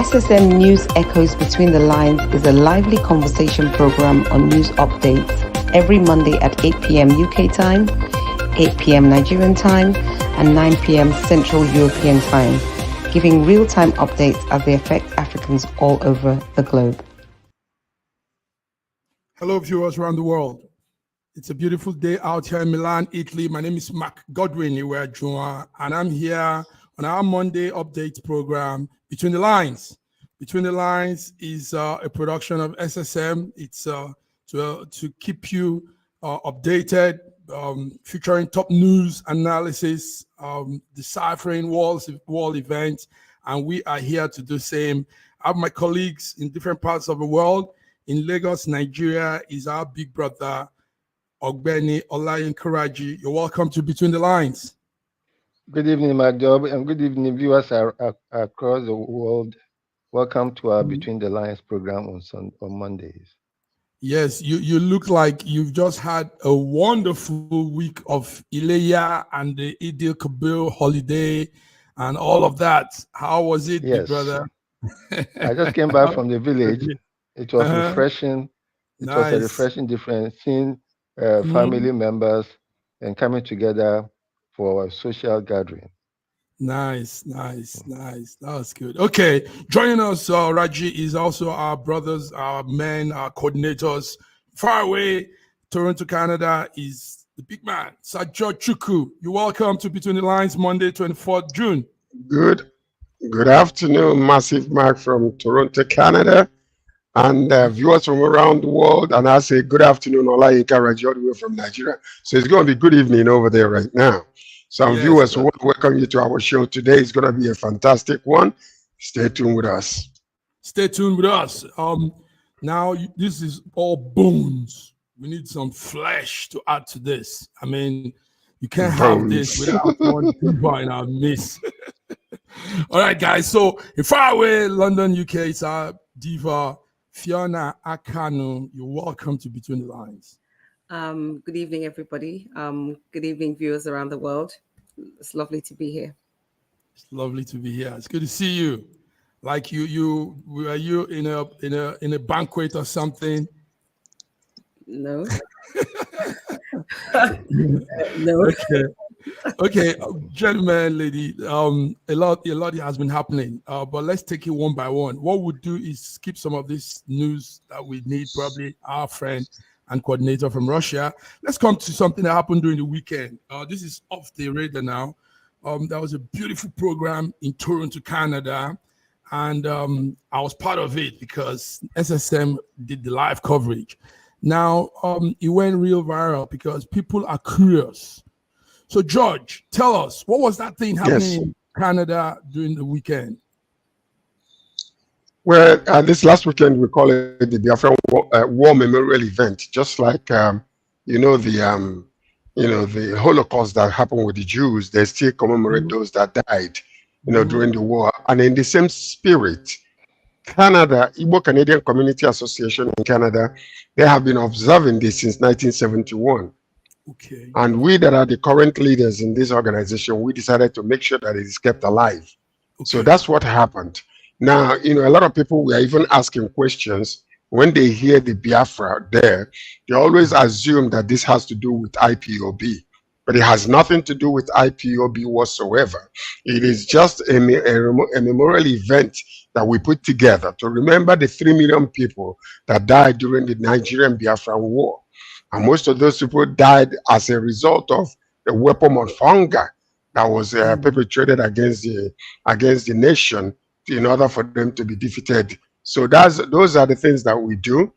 SSM News Echoes Between the Lines is a lively conversation program on news updates every Monday at 8 p.m. UK time, 8 p.m. Nigerian time, and 9 p.m. Central European time, giving real-time updates as they affect Africans all over the globe. Hello, viewers around the world. It's a beautiful day out here in Milan, Italy. My name is Mark Godwin Iweajunwa, and I'm here on our Monday update program, Between the Lines. Between the Lines is a production of SSM. It's to keep you updated, featuring top news analysis, deciphering world events, and we are here to do the same. I have my colleagues in different parts of the world. In Lagos, Nigeria is our big brother, Ogbeni Olayinkaraji. You're welcome to Between the Lines. Good evening, my job, and good evening, viewers across the world. Welcome to our Between the Lines program on Mondays. Yes, you look like you've just had a wonderful week of Ileya and the Eid al-Kabir holiday and all of that. How was it, yes, brother? I just came back from the village. It was refreshing. It was a Nice. refreshing difference, seeing family members and coming together for a social gathering. Nice. That was good. Okay, joining us, Raji, is also our brothers, our men, our coordinators. Far away, Toronto, Canada, is the big man, Sajo Chukwu. You're welcome to Between the Lines, Monday, 24th June. Good afternoon, Massive Mark from Toronto, Canada, and viewers from around the world. And I say good afternoon, Olayinkaraji, all the way from Nigeria. So it's going to be good evening over there right now. So Yes, viewers, we want to welcome you to our show today. It's going to be a fantastic one. Stay tuned with us. Stay tuned with us. Now, this is all bones. We need some flesh to add to this. I mean, you can't have this without one diva in our midst. All right, guys. So, in far away London, UK, it's our diva, Fiona Akanu. You're welcome to Between the Lines. Good evening, everybody. Good evening, viewers around the world. It's lovely to be here. It's lovely to be here. It's good to see you. Like were you in a banquet or something? No. No. Okay, gentlemen, lady. A lot has been happening. But let's take it one by one. What we'll do is skip some of this news that we need. Probably our friend and coordinator from Russia. Let's come to something that happened during the weekend. This is off the radar now. There was a beautiful program in Toronto, Canada, and I was part of it because SSM did the live coverage. Now, it went real viral because people are curious. So, George, tell us, what was that thing happening in Canada during the weekend? Well, this last weekend we call it the Biafran War Memorial Event, just like the Holocaust that happened with the Jews. They still commemorate those that died, during the war. And in the same spirit, Canada, Igbo Canadian Community Association in Canada, they have been observing this since 1971. Okay. And we that are the current leaders in this organization, we decided to make sure that it is kept alive. Okay. So that's what happened. Now, a lot of people were even asking questions when they hear the Biafra there. They always assume that this has to do with IPOB, but it has nothing to do with IPOB whatsoever. It is just a memorial event that we put together to remember the 3 million people that died during the Nigerian Biafran War. And most of those people died as a result of the weapon of hunger that was perpetrated against the nation in order for them to be defeated. So those are the things that we do.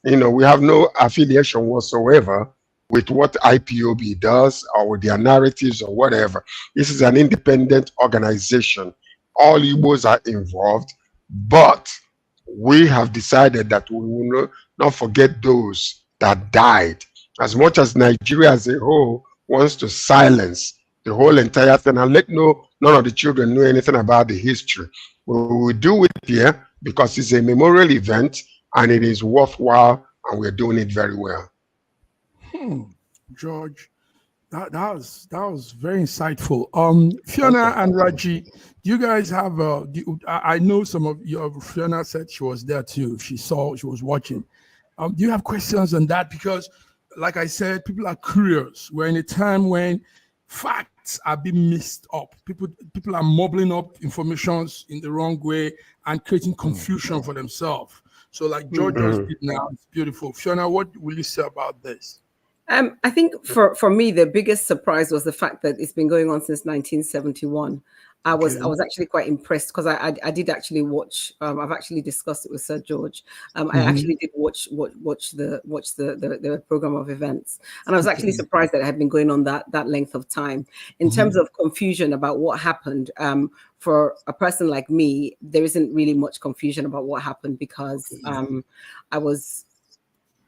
We have no affiliation whatsoever with what IPOB does or with their narratives or whatever. This is an independent organization. All Igbos are involved, but we have decided that we will not forget those that died. As much as Nigeria as a whole wants to silence the whole entire thing and let none of the children know anything about the history, we will do it here because it's a memorial event and it is worthwhile and we're doing it very well. George, That was very insightful. Fiona Okay. and Raji, do you guys have I know some of your Fiona said she was there too. She was watching. Do you have questions on that? Because, like I said, people are curious. We're in a time when facts are being mixed up. People are mumbling up informations in the wrong way and creating confusion for themselves. So, like George just did now, it's beautiful. Fiona, what will you say about this? I think for me, the biggest surprise was the fact that it's been going on since 1971. I was actually quite impressed because I did actually watch. I've actually discussed it with Sir George. I actually did watch the program of events, and I was actually surprised that it had been going on that length of time. In terms of confusion about what happened, for a person like me, there isn't really much confusion about what happened because I was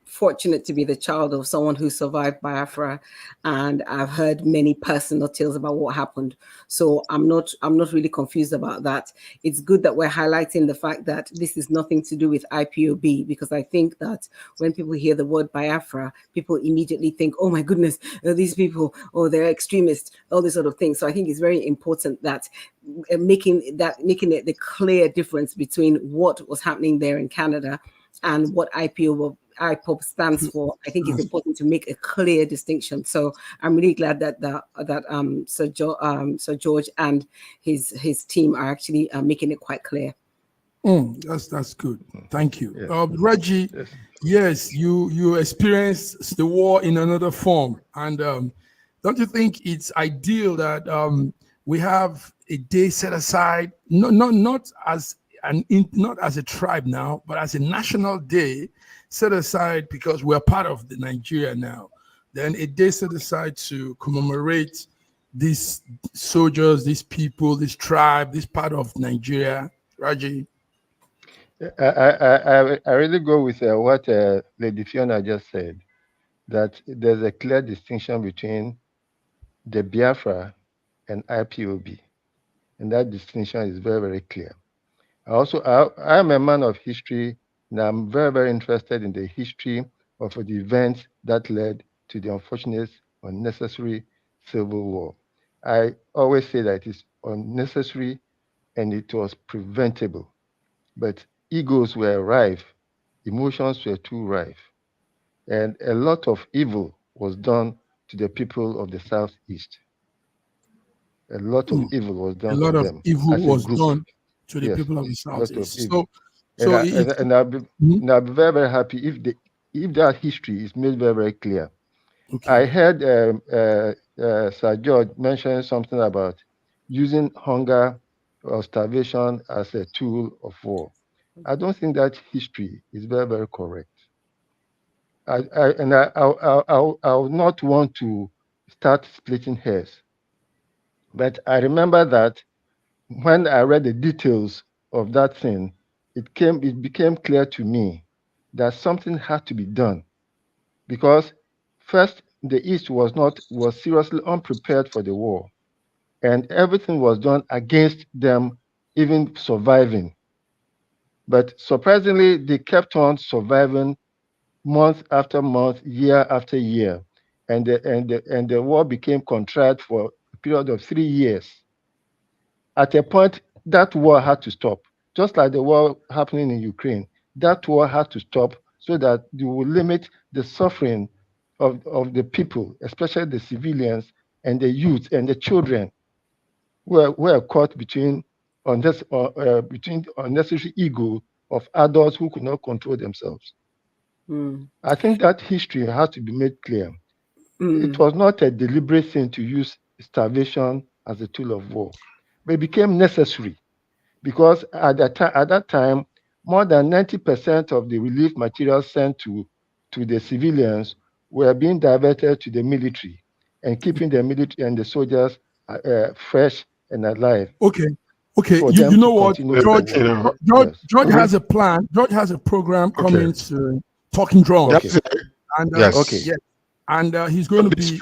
fortunate to be the child of someone who survived Biafra, and I've heard many personal tales about what happened. So I'm not really confused about that. It's good that we're highlighting the fact that this is nothing to do with IPOB, because I think that when people hear the word Biafra, people immediately think, oh my goodness, these people, oh, they're extremists, all this sort of thing. So I think it's very important that making it the clear difference between what was happening there in Canada and what IPOB stands for. I think it's important to make a clear distinction. So I'm really glad that Sir George and his team are actually making it quite clear. That's good. Thank you. Reggie, yes, you experienced the war in another form, and don't you think it's ideal that we have a day set aside, not as a tribe now, but as a national day set aside, because we're part of the Nigeria now. Then a day set aside to commemorate these soldiers, these people, this tribe, this part of Nigeria. Raji? I really go with what Lady Fiona just said, that there's a clear distinction between the Biafra and IPOB, and that distinction is very, very clear. I'm a man of history, and I'm very, very interested in the history of the events that led to the unfortunate, unnecessary civil war. I always say that it is unnecessary and it was preventable, but egos were rife, emotions were too rife, and a lot of evil was done to the people of the Southeast. A lot of evil was done to them. A lot of evil was done to the Yes, people of the a lot of Southeast. evil. So I'll be very, very happy if that history is made very, very clear. Okay. I heard Sir George mention something about using hunger or starvation as a tool of war. I don't think that history is very, very correct. I would not want to start splitting hairs, but I remember that when I read the details of that thing, it became clear to me that something had to be done, because first, the East was seriously unprepared for the war, and everything was done against them even surviving. But surprisingly, they kept on surviving month after month, year after year, and the war became contract for a period of 3 years. At a point, that war had to stop, just like the war happening in Ukraine. That war had to stop so that they would limit the suffering of the people, especially the civilians and the youth and the children, who were caught between unnecessary ego of adults who could not control themselves. I think that history has to be made clear. It was not a deliberate thing to use starvation as a tool of war, but it became necessary because at that time, more than 90% of the relief materials sent to the civilians were being diverted to the military and keeping the military and the soldiers fresh and alive. Okay. You know what, George? George Yes. has a plan. George has a program coming to Talking Drums. Okay. And yes. And he's going to be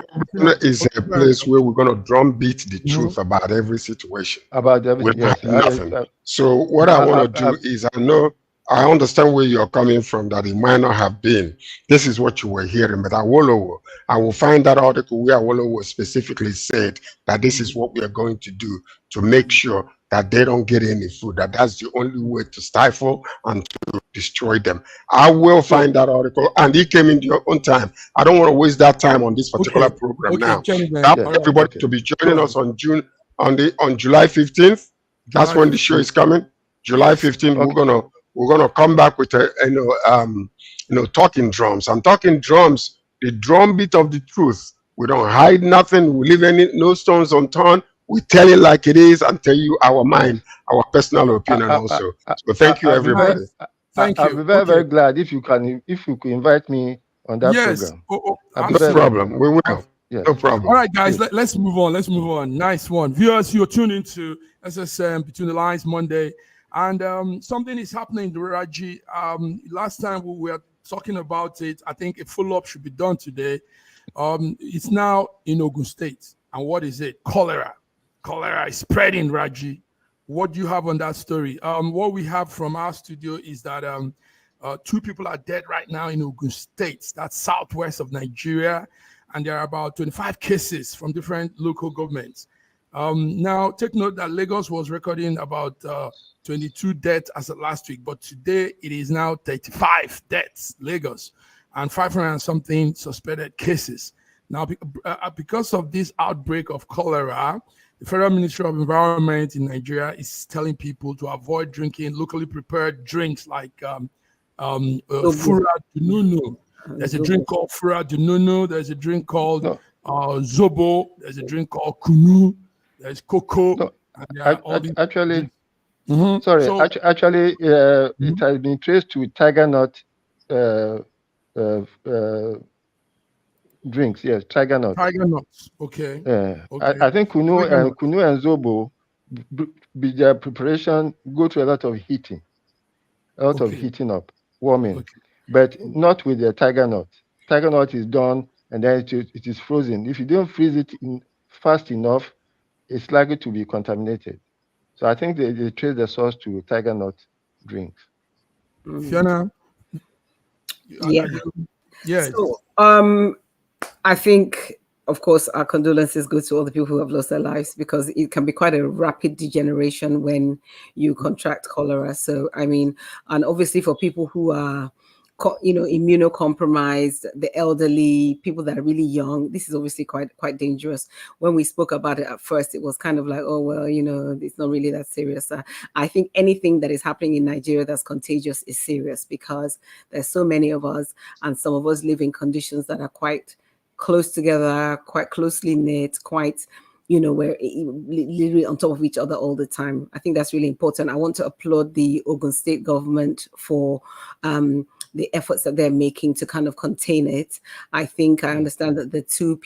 is a place where we're going to drum beat the truth about every situation. About everything. Yes. So what I want to do is, I I understand where you're coming from, that it might not have been. This is what you were hearing, but I will find that article where Awolowo specifically said that this is what we are going to do to make sure that they don't get any food, that's the only way to stifle and to destroy them. I will find that article, and he came in your own time. I don't want to waste that time on this particular program now. I want everybody to be joining us on July 15th. That's when the show is coming. July 15th, we're gonna come back with talking drums. I'm talking drums, the drum beat of the truth. We don't hide nothing. We leave no stones unturned. We tell it like it is and tell you our mind, our personal opinion also. So thank you, everybody. Thank you. I'll be very, very glad if you could invite me on that program. No problem. We will. Yes. No problem. All right, guys, let's move on. Let's move on. Nice one. Viewers, you're tuned into SSM Between the Lines Monday. And something is happening, Raji. Last time we were talking about it, I think a follow-up should be done today. It's now in Ogun State. And what is it? Cholera. Cholera is spreading, Raji. What do you have on that story? What we have from our studio is that 2 people are dead right now in Ogun State. That's southwest of Nigeria. And there are about 25 cases from different local governments. Now, take note that Lagos was recording about 22 deaths as of last week, but today it is now 35 deaths, Lagos, and 500 and something suspected cases. Now, because of this outbreak of cholera, the Federal Ministry of Environment in Nigeria is telling people to avoid drinking locally prepared drinks like Fura Dununu. There's a drink called Fura Dununu. There's a drink called Zobo. There's a drink called Kunu. There's Cocoa. Actually, it has been traced to tiger nut drinks. Yes, tiger nut. Tiger nuts. Okay. Okay. I think Kunu and Zobo, their preparation go to a lot of heating, of heating up, warming, but not with the tiger nut. Tiger nut is done and then it is frozen. If you don't freeze it fast enough, it's likely to be contaminated. So I think they trace the source to tiger nut drinks. Fiona? Yeah. So, I think, of course, our condolences go to all the people who have lost their lives, because it can be quite a rapid degeneration when you contract cholera. So, I mean, and obviously for people who are, immunocompromised, the elderly, people that are really young, this is obviously quite dangerous. When we spoke about it at first, it was kind of like, oh, well, it's not really that serious. I think anything that is happening in Nigeria that's contagious is serious, because there's so many of us, and some of us live in conditions that are quite close together, quite closely knit, quite, we're literally on top of each other all the time. I think that's really important. I want to applaud the Ogun State government for the efforts that they're making to kind of contain it. I think I understand that the two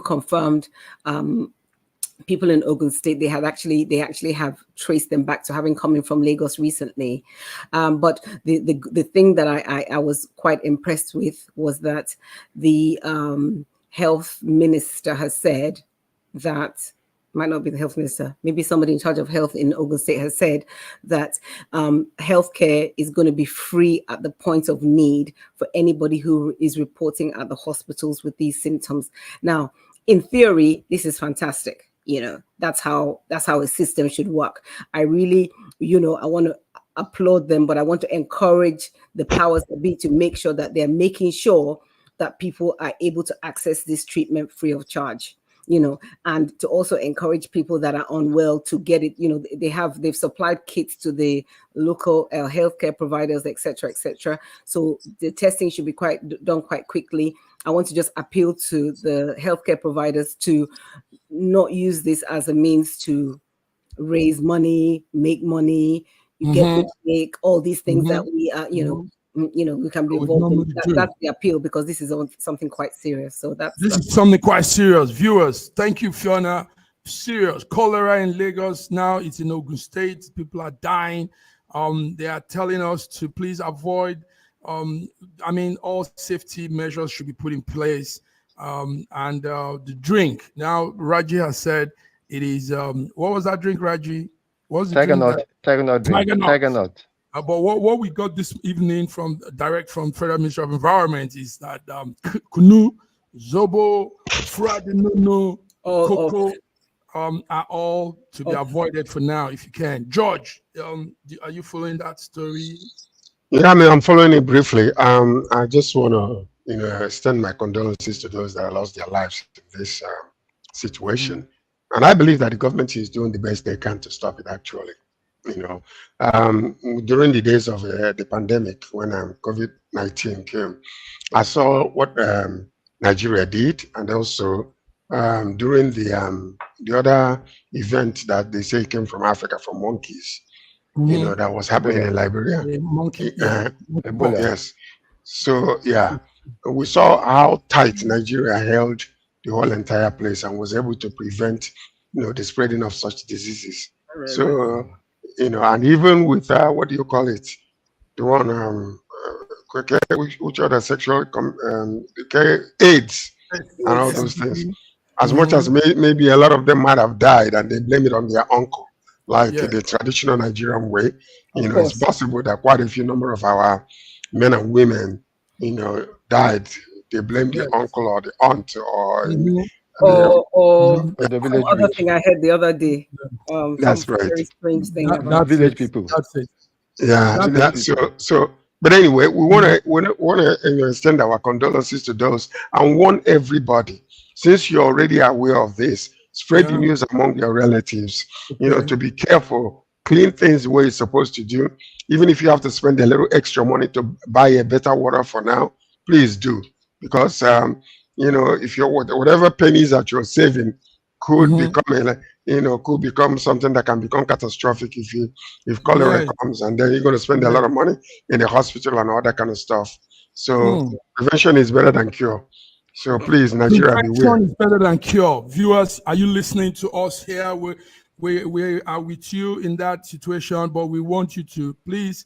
confirmed people in Ogun State, they actually have traced them back to having coming from Lagos recently. But the thing that I was quite impressed with was that the health minister has said that, might not be the health minister, maybe somebody in charge of health in Ogun State has said that healthcare is going to be free at the point of need for anybody who is reporting at the hospitals with these symptoms. Now, in theory, this is fantastic. That's how a system should work. I really, I want to applaud them, but I want to encourage the powers that be to make sure that they're making sure that people are able to access this treatment free of charge. And to also encourage people that are unwell to get it. They've supplied kits to the local healthcare providers, et cetera. So the testing should be done quite quickly. I want to just appeal to the healthcare providers to not use this as a means to raise money, make money, make all these things that we are, we can be involved in. That's the appeal, because this is something quite serious. So this is something quite serious. Viewers, thank you, Fiona. Serious cholera in Lagos. Now it's in Ogun State. People are dying. They are telling us to please avoid. All safety measures should be put in place. And the drink. Now, Raji has said it is. What was that drink, Raji? What's the Tiger drink? nut, tiger nut drink, Tiger nut. tiger nut. But what we got this evening from direct from Federal Ministry of Environment is that Kunu, Zobo, Fradinono, Cocoa are all to be avoided for now if you can. George, are you following that story? Yeah, I mean, I'm following it briefly. I just want to, extend my condolences to those that lost their lives in this situation. And I believe that the government is doing the best they can to stop it, actually. During the days of the pandemic, when COVID-19 came, I saw what Nigeria did, and also during the other event that they say came from Africa, from monkeys, that was happening in Liberia. Monkey, Yes. So yeah, we saw how tight Nigeria held the whole entire place and was able to prevent, the spreading of such diseases. So, and even with what do you call it? The one which other sexual AIDS and all those things. As much as maybe a lot of them might have died and they blame it on their uncle, like the traditional Nigerian way. It's possible that quite a few number of our men and women, died. They blame the uncle or the aunt or the village other thing I heard the other day. That's some right. very strange thing That's about village people. That's it. Yeah. So. But anyway, we want to extend our condolences to those and warn everybody. Since you're already aware of this, spread the news among your relatives. To be careful, clean things the way it's supposed to do. Even if you have to spend a little extra money to buy a better water for now, please do, because if you're whatever pennies that you're saving could become something that can become catastrophic if cholera comes, and then you're going to spend a lot of money in the hospital and all that kind of stuff. So prevention is better than cure. So please, Nigeria, beware. Prevention is better than cure. Viewers, are you listening to us here? We are with you in that situation, but we want you to please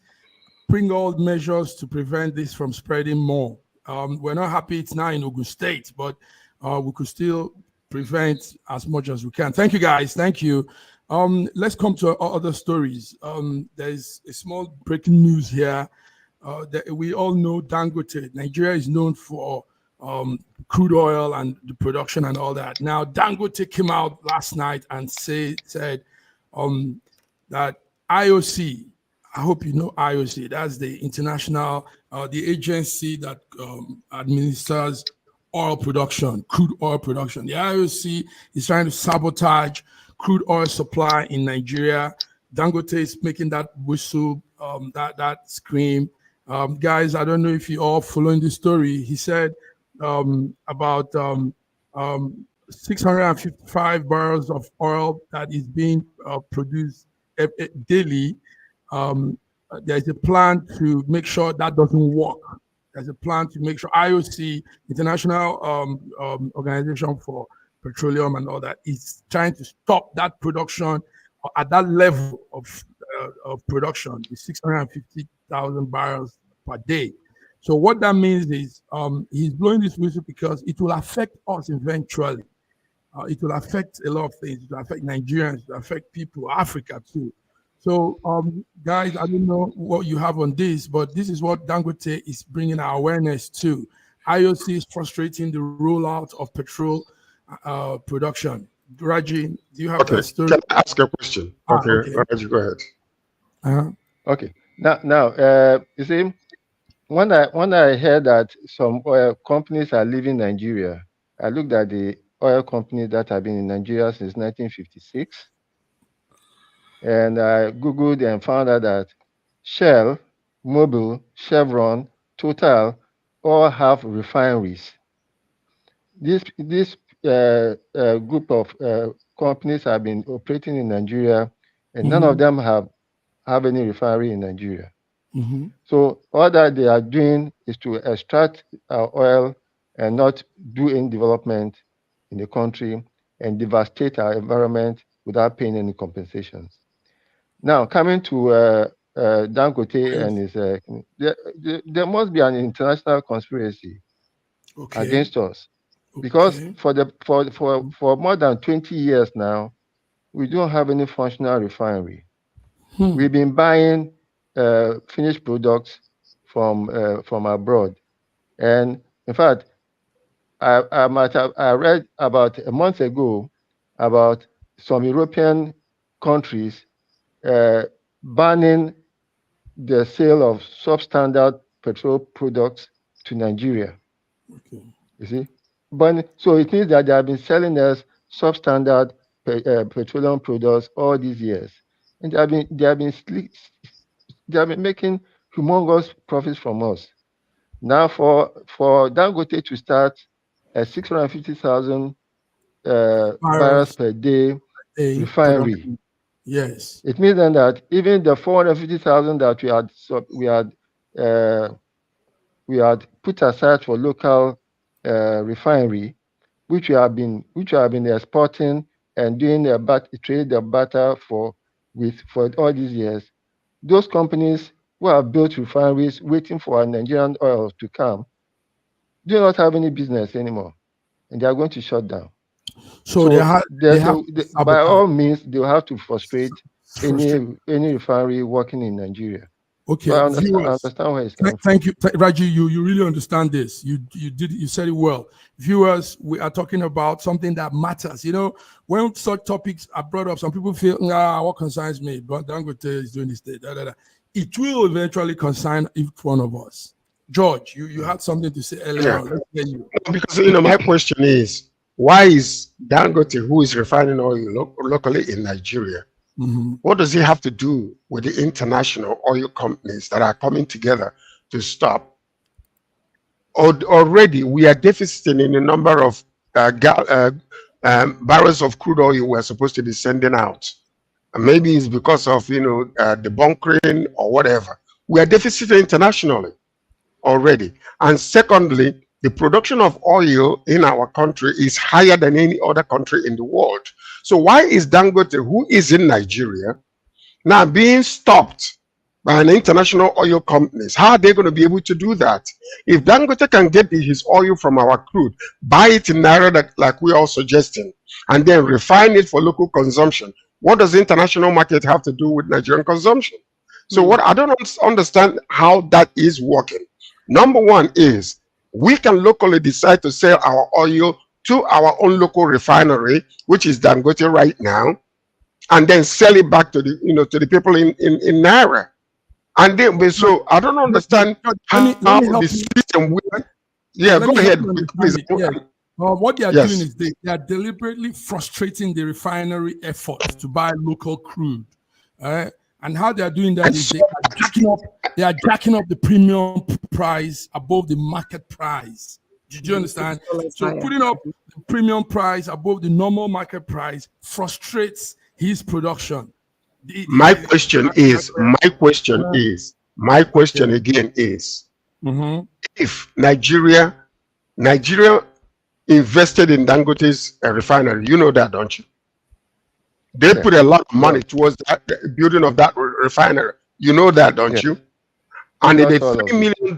bring all measures to prevent this from spreading more. We're not happy it's now in Ogun State, but we could still prevent as much as we can. Thank you, guys. Thank you. Let's come to other stories. There's a small breaking news here. That we all know Dangote. Nigeria is known for crude oil and the production and all that. Now, Dangote came out last night and said that IOC, I hope you know IOC, that's the international, the agency that administers oil production, crude oil production. The IOC is trying to sabotage crude oil supply in Nigeria. Dangote is making that whistle, that scream. Guys, I don't know if you all following this story. He said about 655 barrels of oil that is being produced daily. There's a plan to make sure that doesn't work. There's a plan to make sure IOC, International Organization for Petroleum and all that, is trying to stop that production at that level of production, the 650,000 barrels per day. So what that means is he's blowing this whistle because it will affect us eventually. It will affect a lot of things. It will affect Nigerians. It will affect people, Africa too. So, guys, I don't know what you have on this, but this is what Dangote is bringing our awareness to. IOC is frustrating the rollout of petrol production. Raji, do you have that story? Can I ask a question? Okay. Raji, go ahead. Okay. Now, you see, when I heard that some oil companies are leaving Nigeria, I looked at the oil companies that have been in Nigeria since 1956. And I Googled and found out that Shell, Mobil, Chevron, Total all have refineries. This group of companies have been operating in Nigeria, and none of them have any refinery in Nigeria. So all that they are doing is to extract our oil and not do any development in the country and devastate our environment without paying any compensations. Now, coming to Dangote and his, there must be an international conspiracy against us, because for more than 20 years now, we don't have any functional refinery. We've been buying finished products from abroad, and in fact, I read about a month ago about some European countries banning the sale of substandard petrol products to Nigeria. Okay. You see, but so it means that they have been selling us substandard petroleum products all these years, and they have been making humongous profits from us. Now, for Dangote to start at 650,000 barrels per day A refinery, production. Yes. it means then that even the 450,000 that we had put aside for local refinery, which we have been exporting and doing trade the butter for all these years, those companies who have built refineries waiting for Nigerian oil to come do not have any business anymore, and they are going to shut down. So by all means, they will have to frustrate any refinery working in Nigeria. Okay, so I understand where it's coming from. Thank you, Raji. You really understand this. You said it well. Viewers, we are talking about something that matters. You know, when such topics are brought up, some people feel, what concerns me? But Dangote is doing this. It will eventually concern each one of us. George, you had something to say earlier on. Let's hear you. Because my question is, why is Dangote, who is refining oil locally in Nigeria, what does he have to do with the international oil companies that are coming together to stop? Already, we are deficiting in the number of barrels of crude oil we're supposed to be sending out. And maybe it's because of the bunkering or whatever. We are deficiting internationally already. And secondly, the production of oil in our country is higher than any other country in the world. So why is Dangote, who is in Nigeria, now being stopped by an international oil companies? How are they going to be able to do that? If Dangote can get his oil from our crude, buy it in Naira like we are suggesting, and then refine it for local consumption, what does the international market have to do with Nigerian consumption? So what I don't understand how that is working. Number one is, we can locally decide to sell our oil to our own local refinery, which is Dangote right now, and then sell it back to the people in Naira. And then, so I don't understand how the system will. Yeah, go ahead, please. What they are doing is they are deliberately frustrating the refinery efforts to buy local crude. And how they are doing that is they are jacking up the premium price above the market price. Did you understand? So putting up the premium price above the normal market price frustrates his production. My question again is, if Nigeria invested in Dangote's refinery, you know that, don't you? They put a lot of money towards the building of that refinery. You know that, don't you? And the $3 million,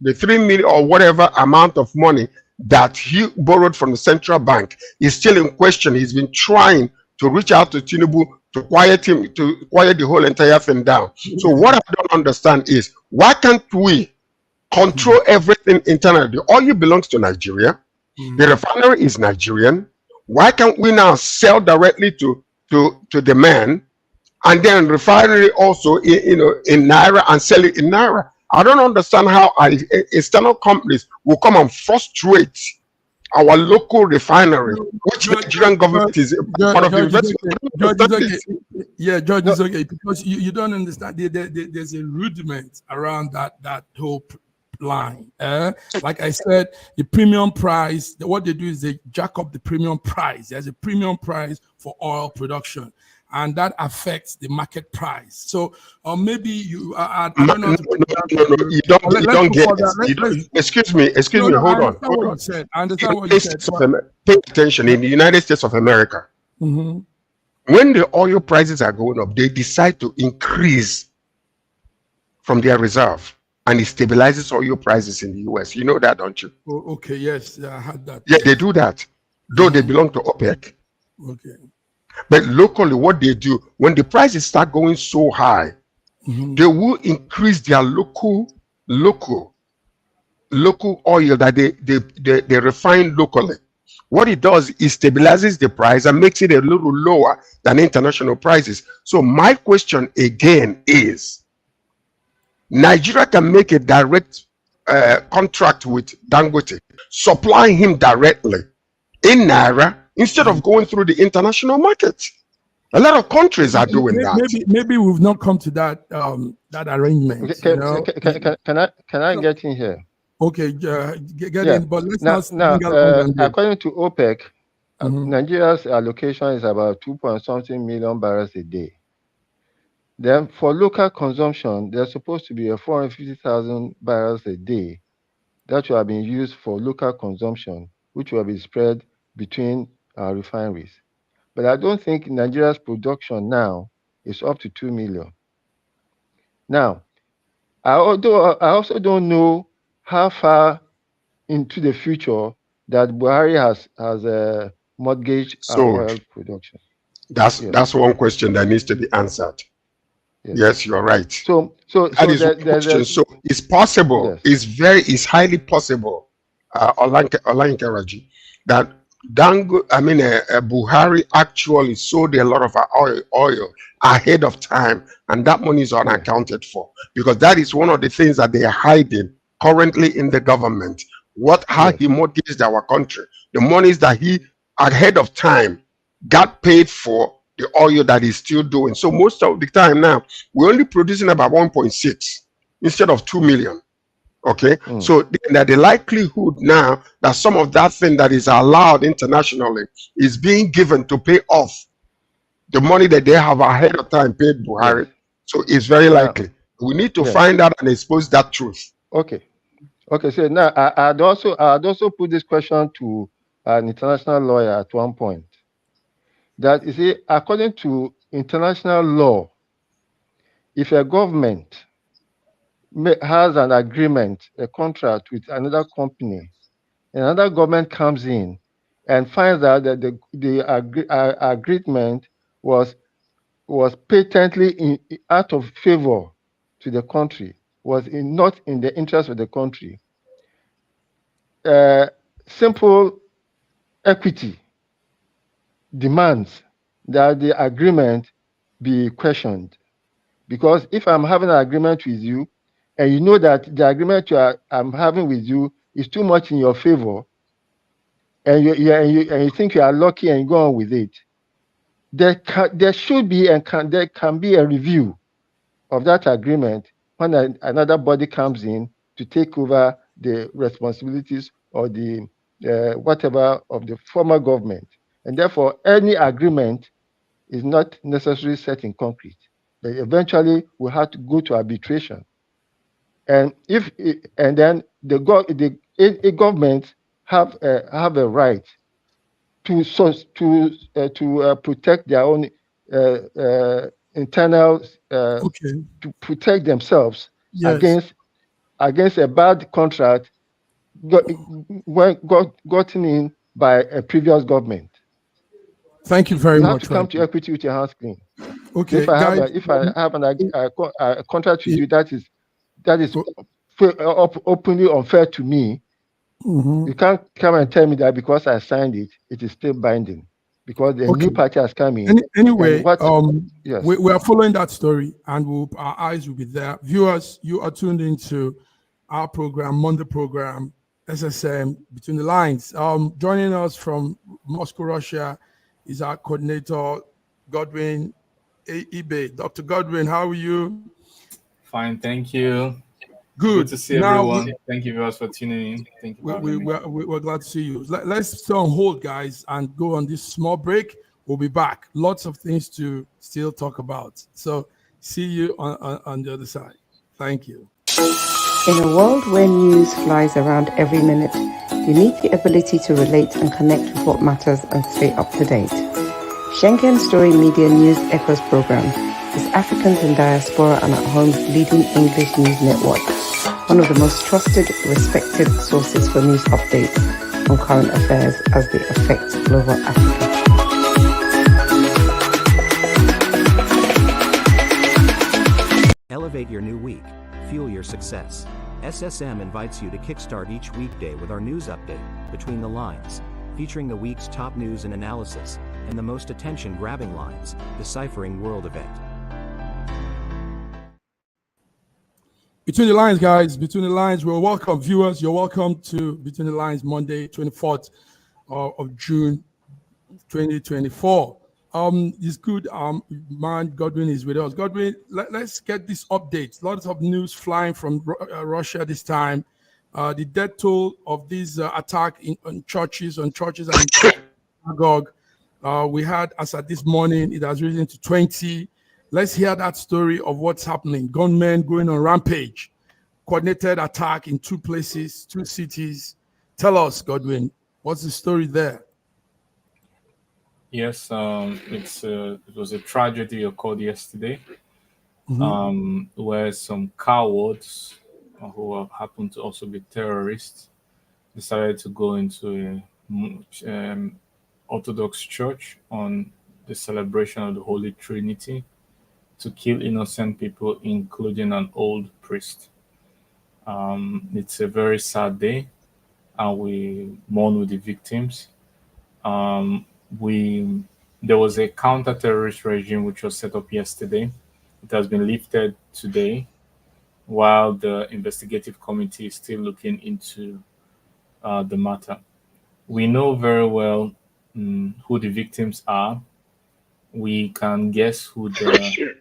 the 3 million or whatever amount of money that he borrowed from the central bank is still in question. He's been trying to reach out to Tinubu to quiet him, to quiet the whole entire thing down. So what I don't understand is, why can't we control everything internally? The oil belongs to Nigeria. The refinery is Nigerian. Why can't we now sell directly to the man, and then refinery also in Naira and sell it in Naira? I don't understand how external companies will come and frustrate our local refinery, which the Nigerian government is part of the investment. George, is okay, because you don't understand. There's a rudiment around that whole line. Like I said, the premium price, what they do is they jack up the premium price. There's a premium price for oil production, and that affects the market price. So maybe you I don't know. You don't get it. Excuse me, hold on. I understand what you said. Pay attention. In the United States of America, when the oil prices are going up, they decide to increase from their reserve, and it stabilizes oil prices in the US. You know that, don't you? Oh, okay, yes, I had that. Yeah, they do that, though they belong to OPEC. Okay. But locally, what they do, when the prices start going so high, they will increase their local oil that they refine locally. What it does is stabilizes the price and makes it a little lower than international prices. So my question again is, Nigeria can make a direct contract with Dangote, supplying him directly in Naira instead of going through the international market. A lot of countries are doing that. Maybe we've not come to that that arrangement. Can I get in here? Okay, get in, but let's now according to OPEC, Nigeria's allocation is about 2.something million barrels a day. Then for local consumption, there's supposed to be a 450,000 barrels a day that will have been used for local consumption, which will be spread between our refineries. But I don't think Nigeria's production now is up to 2 million. Now, I also don't know how far into the future that Buhari has mortgaged our oil production. That's one question that needs to be answered. Yes, you're right. So it's possible. Yes. It's highly possible, Olankaraji, that Buhari actually sold a lot of our oil ahead of time, and that money is unaccounted for, because that is one of the things that they are hiding currently in the government. How he mortgaged our country, the monies that he ahead of time got paid for the oil that he's still doing. So most of the time now, we're only producing about 1.6 instead of 2 million. Okay, so the likelihood now that some of that thing that is allowed internationally is being given to pay off the money that they have ahead of time paid Buhari. So it's very likely. We need to find out and expose that truth. Okay. So now I'd also put this question to an international lawyer at one point. That you see, according to international law, if a government has an agreement, a contract with another company, another government comes in and finds out that the agreement was patently out of favor to the country, was not in the interest of the country. Simple equity demands that the agreement be questioned, because if I'm having an agreement with you and you know that the agreement I'm having with you is too much in your favor, and you think you are lucky and you go on with it, there should be there can be a review of that agreement when another body comes in to take over the responsibilities or the whatever of the former government. And therefore, any agreement is not necessarily set in concrete. But eventually, we have to go to arbitration. And then the government have a right to protect their own internal to protect themselves against a bad contract gotten in by a previous government. Thank you very much. You have to come to equity with your hands clean. Okay. If I have a contract with you that is openly unfair to me, you can't come and tell me that because I signed it, it is still binding, because the new party has come in. Anyway, we are following that story, and our eyes will be there. Viewers, you are tuned into our program, Monday program, SSM, Between the Lines. Joining us from Moscow, Russia, is our coordinator, Godwin Ibe. Dr. Godwin, how are you? Fine, thank you. Good to see everyone. Thank you viewers for tuning in. Thank you. We're glad to see you. Let's stay on hold, guys, and go on this small break. We'll be back. Lots of things to still talk about. So see you on the other side. Thank you. In a world where news flies around every minute, you need the ability to relate and connect with what matters and stay up to date. Schengen Story Media News Echoes program is Africans in Diaspora and at Home's leading English news network, one of the most trusted, respected sources for news updates on current affairs as they affect global Africa. Motivate your new week. Fuel your success. SSM invites you to kickstart each weekday with our news update, Between the Lines, featuring the week's top news and analysis, and the most attention-grabbing lines, Deciphering World Event. Between the Lines, guys, Between the Lines, we're welcome. Viewers, you're welcome to Between the Lines, Monday, 24th of June, 2024. It's good. Man, Godwin is with us. Godwin, let's get this update. Lots of news flying from Russia this time. The death toll of this attack on churches and synagogue. We had, as at this morning, it has risen to 20. Let's hear that story of what's happening. Gunmen going on rampage, coordinated attack in 2 places, 2 cities. Tell us, Godwin, what's the story there? Yes, it was a tragedy occurred yesterday, where some cowards who happened to also be terrorists decided to go into a Orthodox church on the celebration of the Holy Trinity to kill innocent people, including an old priest. It's a very sad day, and we mourn with the victims. There was a counter-terrorist regime which was set up yesterday. It has been lifted today, while the investigative committee is still looking into the matter. We know very well who the victims are. We can guess who the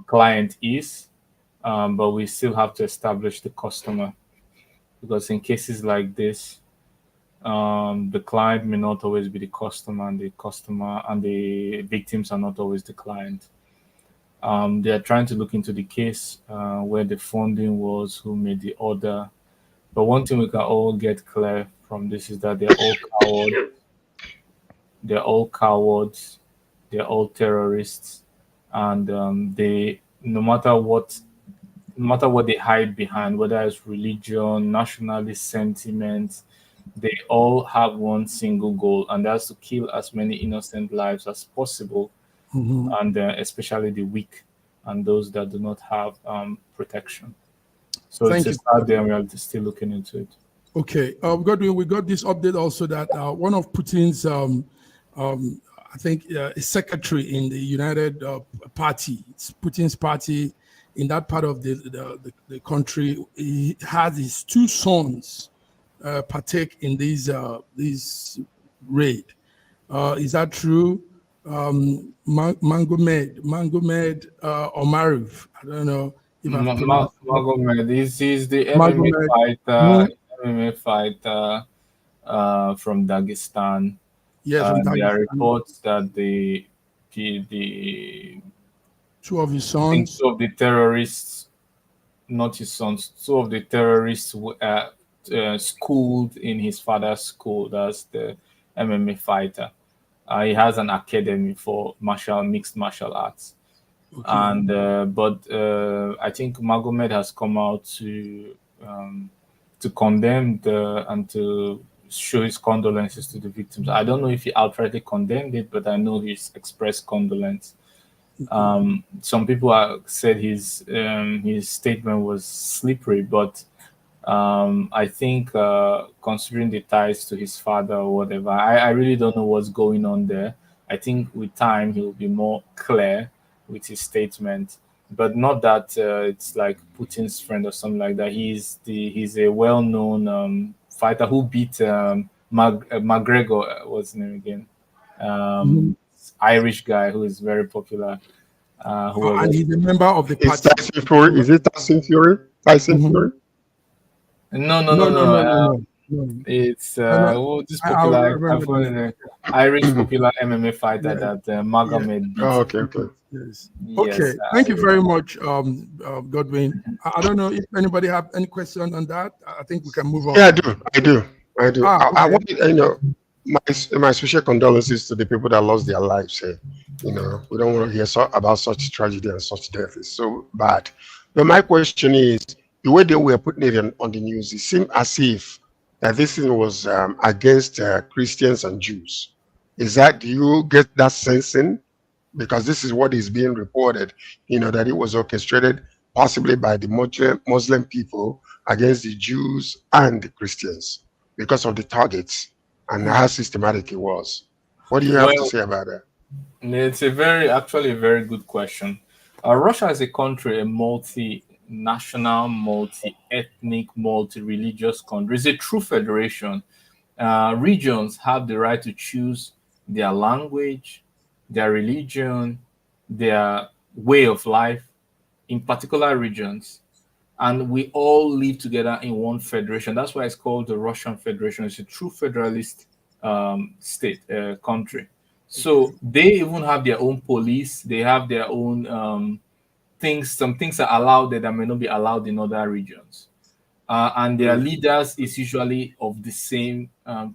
client is, but we still have to establish the customer, because in cases like this, the client may not always be the customer, and the victims are not always the client. They are trying to look into the case, where the funding was, who made the order. But one thing we can all get clear from this is that they're all cowards. They're all cowards. They're all terrorists, and no matter what they hide behind, whether it's religion, nationalist sentiments, they all have one single goal, and that's to kill as many innocent lives as possible, and especially the weak and those that do not have protection. So it's a sad day, and we are still looking into it. Okay, Godwin, we got this update also that one of Putin's, I think, secretary in the United Party, it's Putin's party in that part of the country, he has his 2 sons partake in this raid. Is that true? Mangomed or Mariv? I don't know. Magomed, this is the MMA fighter from Dagestan. Yes, there are reports that the 2 of his sons, 2 of the terrorists, not his sons, 2 of the terrorists were schooled in his father's school. That's the MMA fighter. He has an academy for mixed martial arts. Okay. And but I think Magomed has come out to condemn and to show his condolences to the victims. I don't know if he outrightly condemned it, but I know he's expressed condolence. Some people said his statement was slippery, but I think considering the ties to his father or whatever, I really don't know what's going on there. I think with time he will be more clear with his statement, but not that it's like Putin's friend or something like that. He's a well-known fighter who beat McGregor. What's his name again? Irish guy who is very popular. And he's a member of the party. Is it Tyson Fury? Fury? No. It's this popular Irish popular MMA fighter that Magomed beat. Oh, okay. Yes. Okay. Thank you very much, Godwin. I don't know if anybody have any question on that. I think we can move on. Yeah, I do. Okay. I want my special condolences to the people that lost their lives here. We don't want to hear about such tragedy and such death. It's so bad. But my question is, the way they were putting it on the news, it seemed as if that this thing was against Christians and Jews. Do you get that sense in? Because this is what is being reported, that it was orchestrated possibly by the Muslim people against the Jews and the Christians because of the targets and how systematic it was. What do you have to say about that? It's actually a very good question. Russia is a country, a multinational, multi-ethnic, multi-religious country. It's a true federation. Regions have the right to choose their language, their religion, their way of life in particular regions. And we all live together in one federation. That's why it's called the Russian Federation. It's a true federalist country. So they even have their own police. They have their own things. Some things are allowed there that may not be allowed in other regions. And their leaders is usually of the same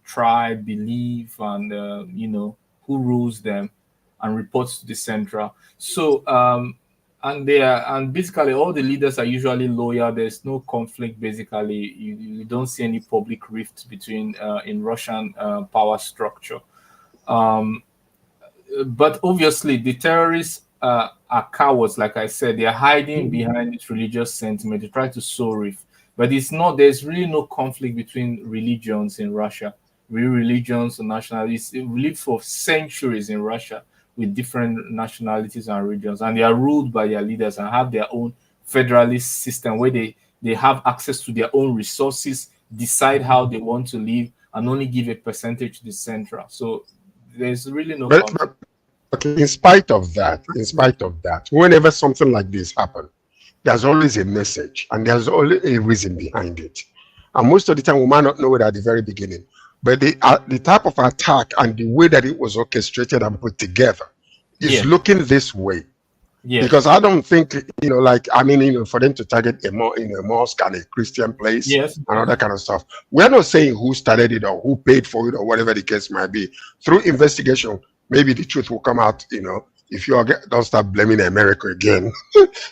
tribe, belief, and who rules them and reports to the central. So and basically all the leaders are usually loyal. There's no conflict. Basically, you don't see any public rift between in Russian power structure. But obviously, the terrorists are cowards. Like I said, they are hiding behind this religious sentiment. They try to sow rift. But it's not, there's really no conflict between religions in Russia, religions and nationalities. We lived for centuries in Russia with different nationalities and regions, and they are ruled by their leaders and have their own federalist system where they have access to their own resources, decide how they want to live, and only give a percentage to the central. So there's really no conflict. Okay, in spite of that, whenever something like this happens, there's always a message and there's always a reason behind it. And most of the time we might not know it at the very beginning, but the type of attack and the way that it was orchestrated and put together is looking this way. Because I don't think, for them to target a mosque and a Christian place and all that kind of stuff. We're not saying who started it or who paid for it or whatever the case might be. Through investigation, maybe the truth will come out, if you don't start blaming America again,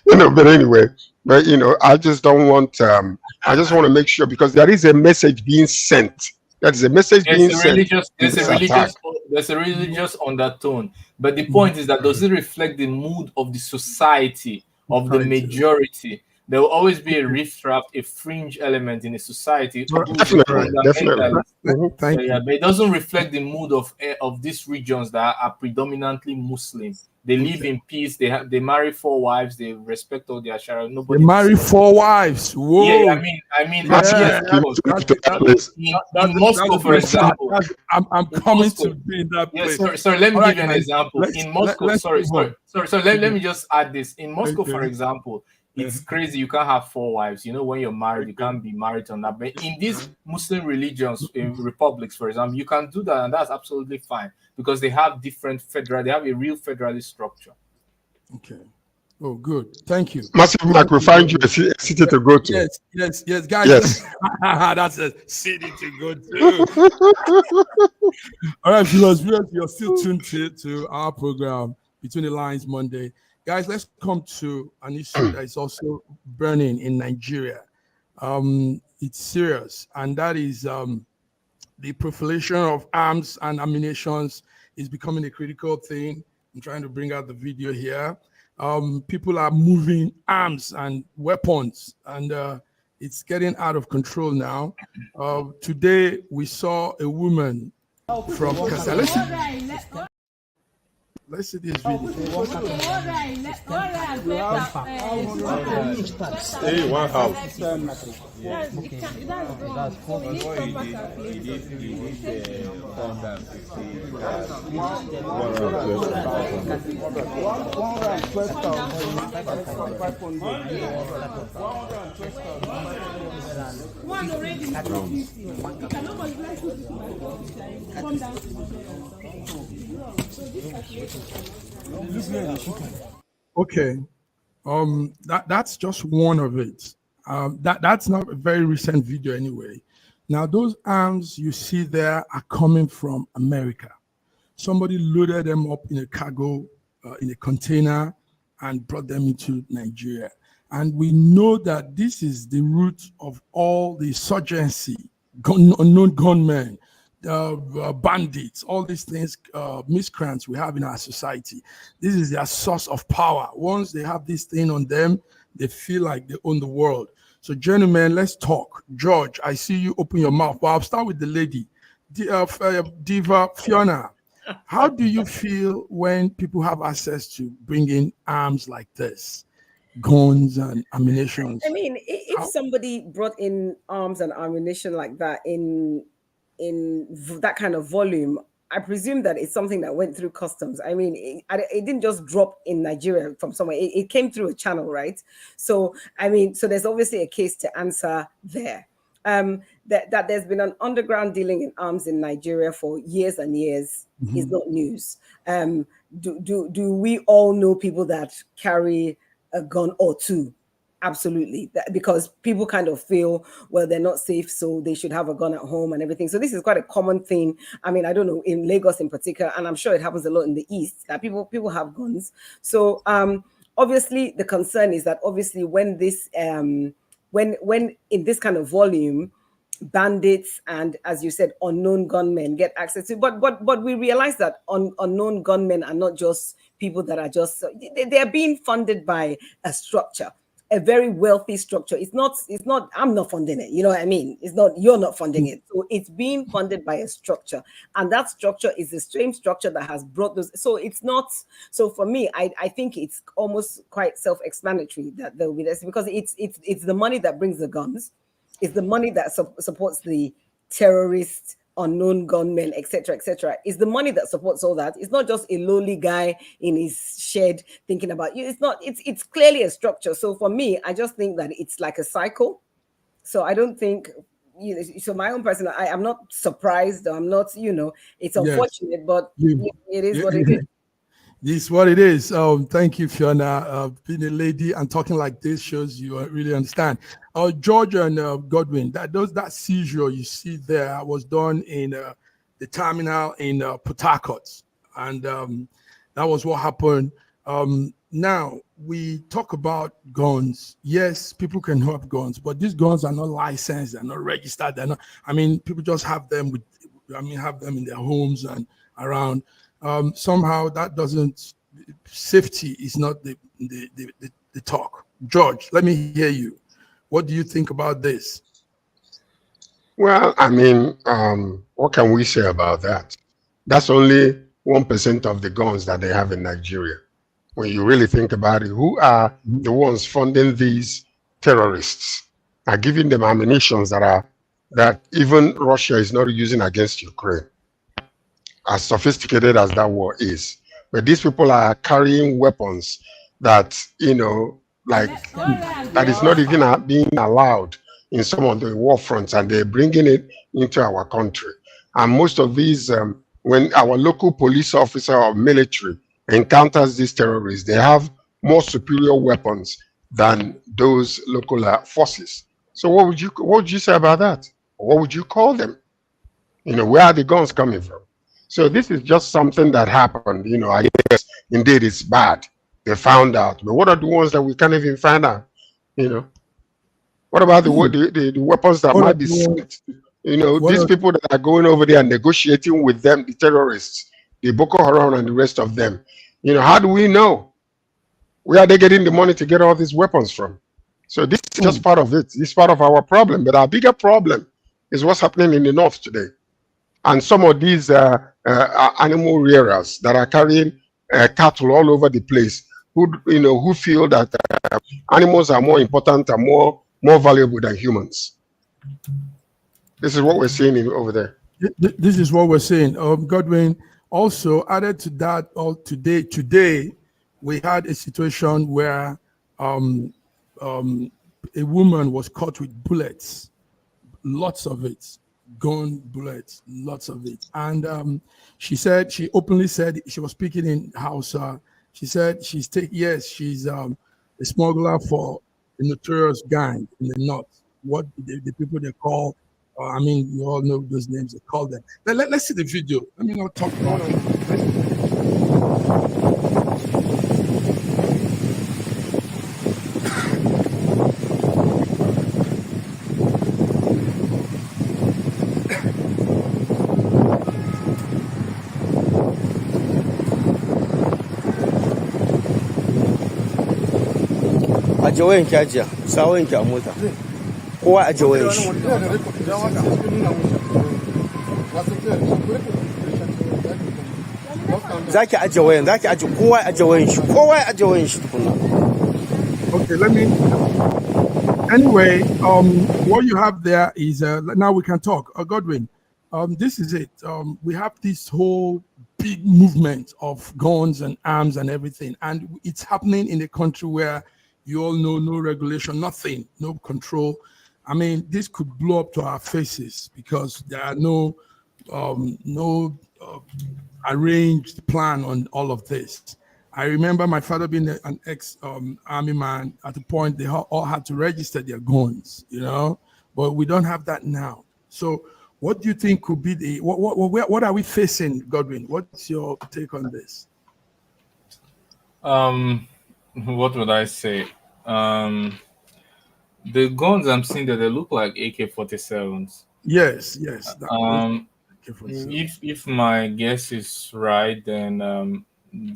but anyway, I just don't want, I just want to make sure, because there is a message being sent. That is a message being sent. There's a religious undertone. But the point is that does it reflect the mood of the society, of the majority? There will always be a rift-raft, a fringe element in a society. Definitely. But it doesn't reflect the mood of these regions that are predominantly Muslim. They live in peace. They marry 4 wives. They respect all their Sharia. Nobody. They marry 4 wives. Whoa. Yeah, I mean, in Moscow, for example. I'm coming to be in that place. Sorry. Let me give you an example. In Moscow, let me just add this. In Moscow, for example, it's crazy. You can't have 4 wives. When you're married, you can't be married on that. But in these Muslim religions, in republics, for example, you can do that, and that's absolutely fine because they have they have a real federalist structure. Okay. Oh, good. Thank you. Massive Mark, we find you a city to go to. Yes, guys. Yes. That's a city to go to. All right, viewers, you're still tuned to our program, Between the Lines Monday. Guys, let's come to an issue that is also burning in Nigeria. It's serious, and that is the proliferation of arms and ammunition is becoming a critical thing. I'm trying to bring out the video here. People are moving arms and weapons, and it's getting out of control now. Today, we saw a woman from Kasala. Let's see this video. Stay one house. Okay, that's just one of it. That's not a very recent video anyway. Now those arms you see there are coming from America. Somebody loaded them up in a cargo, in a container, and brought them into Nigeria. And we know that this is the root of all the insurgency, unknown gunmen, bandits, all these things, miscreants we have in our society. This is their source of power. Once they have this thing on them, They feel like they own the world. So, gentlemen, let's talk. George, I see you open your mouth. Well, I'll start with the lady. Diva Fiona, how do you feel when people have access to bringing arms like this, guns and ammunition? I mean, if somebody brought in arms and ammunition like that in that kind of volume, I presume that it's something that went through customs. I mean, it didn't just drop in Nigeria from somewhere. It came through a channel, right? So, I mean, so there's obviously a case to answer there. That there's been an underground dealing in arms in Nigeria for years and years is not news. Do we all know people that carry a gun or two? Absolutely, because people kind of feel, well, they're not safe, so they should have a gun at home and everything. So this is quite a common thing. I mean, I don't know, in Lagos in particular, and I'm sure it happens a lot in the East, that people have guns. So obviously the concern is that obviously when this when in this kind of volume, bandits and, as you said, unknown gunmen get access to, but we realize that unknown gunmen are not just people that are just, they're being funded by a structure, a very wealthy structure. It's not I'm not funding it, you know what I mean? It's not, you're not funding it. So it's being funded by a structure, and that structure is the same structure that has brought those. So it's not, so for me, I think it's almost quite self-explanatory that there will be this, because it's the money that brings the guns. It's the money that supports the terrorists, unknown gunmen, etc., etc. It's the money that supports all that. It's not just a lowly guy in his shed thinking about you. It's not. It's clearly a structure. So for me, I just think that it's like a cycle. So I don't think. So my own personal, I'm not surprised. I'm not. It's unfortunate, but it is what it is. This is what it is. Thank you, Fiona. Being a lady and talking like this shows you really understand. George and Godwin, that seizure you see there was done in the terminal in Port Harcourt, and that was what happened. Now we talk about guns. Yes, people can have guns, but these guns are not licensed. They're not registered. They're not. I mean, people just have them have them in their homes and around. Somehow that doesn't, safety is not the talk. George, let me hear you. What do you think about this? Well, I mean, what can we say about that? That's only 1% of the guns that they have in Nigeria. When you really think about it, who are the ones funding these terrorists, are giving them ammunitions that even Russia is not using against Ukraine, as sophisticated as that war is? But these people are carrying weapons that, that is not even being allowed in some of the war fronts, and they're bringing it into our country. And most of these, when our local police officer or military encounters these terrorists, they have more superior weapons than those local forces. So what would you say about that? What would you call them? Where are the guns coming from? So this is just something that happened. I guess indeed it's bad. They found out. But what are the ones that we can't even find out? What about the weapons that might be sent? These people that are going over there and negotiating with them, the terrorists, the Boko Haram and the rest of them. How do we know? Where are they getting the money to get all these weapons from? So this is just part of it. It's part of our problem. But our bigger problem is what's happening in the north today. And some of these animal rearers that are carrying cattle all over the place, who feel that animals are more important and more valuable than humans. This is what we're seeing over there. This is what we're seeing. Godwin, also added to that, today we had a situation where a woman was caught with bullets, lots of it. Gun bullets, lots of it. And she openly said, she was speaking in Hausa. She said she's a smuggler for the notorious gang in the north. What the people they call, you all know those names, they call them. Let's see the video. Let me not talk about it. aje wayan ki ajiya, sa wayan ki a mota. Kowa aje wayan shi. Zaki aje wayan, zaki aje kowa aje wayan shi. Kowa aje wayan shi tukunna. Okay, let me. Anyway, what you have there is now we can talk. Godwin, this is it. We have this whole big movement of guns and arms and everything, and it's happening in a country where you all know no regulation, nothing, no control. I mean, this could blow up to our faces because there are no arranged plan on all of this. I remember my father being an ex-army man. At the point, they all had to register their guns, you know, but we don't have that now. So what do you think could be the, what are we facing, Godwin? What's your take on this? What would I say? The guns I'm seeing that they look like AK-47s. Yes. If my guess is right, then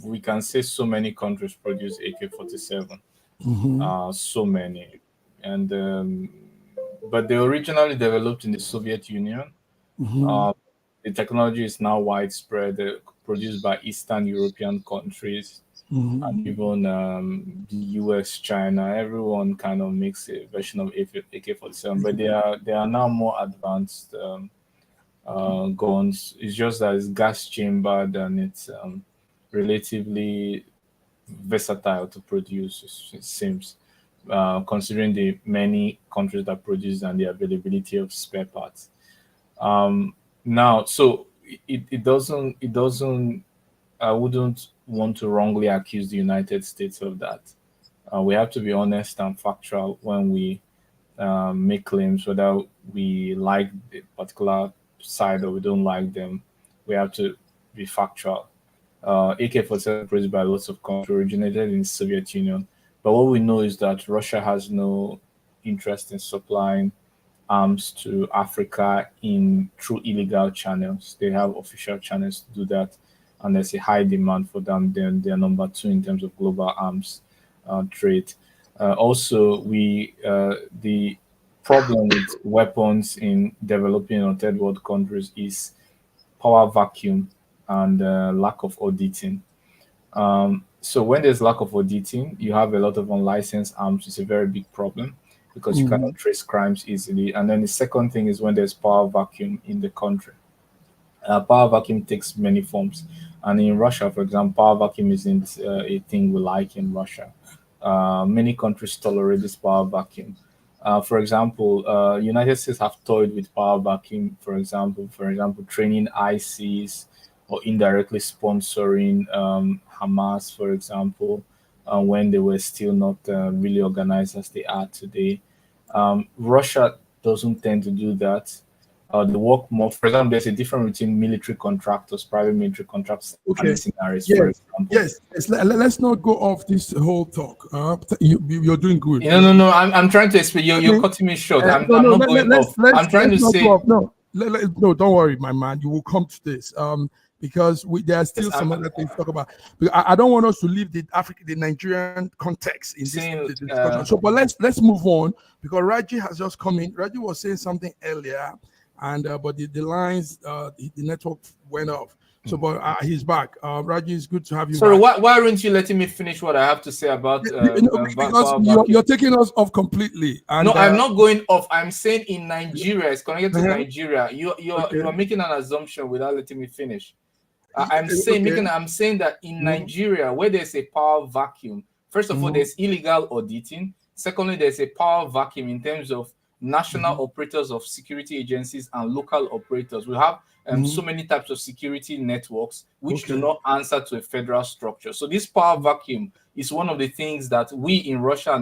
we can say so many countries produce AK-47. So many, and but they originally developed in the Soviet Union. The technology is now widespread, produced by Eastern European countries, and even the US, China. Everyone kind of makes a version of AK-47, but they are now more advanced guns. It's just that it's gas chambered and it's relatively versatile to produce, it seems, considering the many countries that produce and the availability of spare parts. Now, so it doesn't. I wouldn't want to wrongly accuse the United States of that. We have to be honest and factual when we make claims, whether we like the particular side or we don't like them. We have to be factual. AK-47 produced by lots of countries, originated in the Soviet Union. But what we know is that Russia has no interest in supplying arms to Africa through illegal channels. They have official channels to do that, and there's a high demand for them. Then they're number 2 in terms of global arms trade. Also, the problem with weapons in developing or third world countries is power vacuum and lack of auditing. So when there's lack of auditing, you have a lot of unlicensed arms. It's a very big problem because you cannot trace crimes easily. And then the second thing is when there's power vacuum in the country. Power vacuum takes many forms. And in Russia, for example, power vacuum isn't a thing we like in Russia. Many countries tolerate this power vacuum. For example, United States have toyed with power vacuum, for example, training ICs or indirectly sponsoring Hamas, for example, when they were still not really organized as they are today. Russia doesn't tend to do that. They work more. For example, there's a difference between military contractors, private military contractors, and mercenaries, for example. Yes. Let's not go off this whole talk. You're doing good. No. I'm trying to explain. You're cutting me short. I'm not going off. I'm trying to say. No, don't worry, my man. You will come to this. Because there are still some other things to talk about. I don't want us to leave the Nigerian context in this discussion. So, but let's move on because Raji has just come in. Raji was saying something earlier, and but the lines, the network went off. So, but he's back. Raji, it's good to have you. Sorry, back. why aren't you letting me finish what I have to say about? Because you're taking us off completely. And, no, I'm not going off. I'm saying in Nigeria, it's connected to Nigeria. You're making an assumption without letting me finish. I'm saying that in Nigeria, where there's a power vacuum, first of all, there's illegal auditing. Secondly, there's a power vacuum in terms of national operators of security agencies and local operators. We have so many types of security networks which do not answer to a federal structure. So this power vacuum is one of the things that we in Russia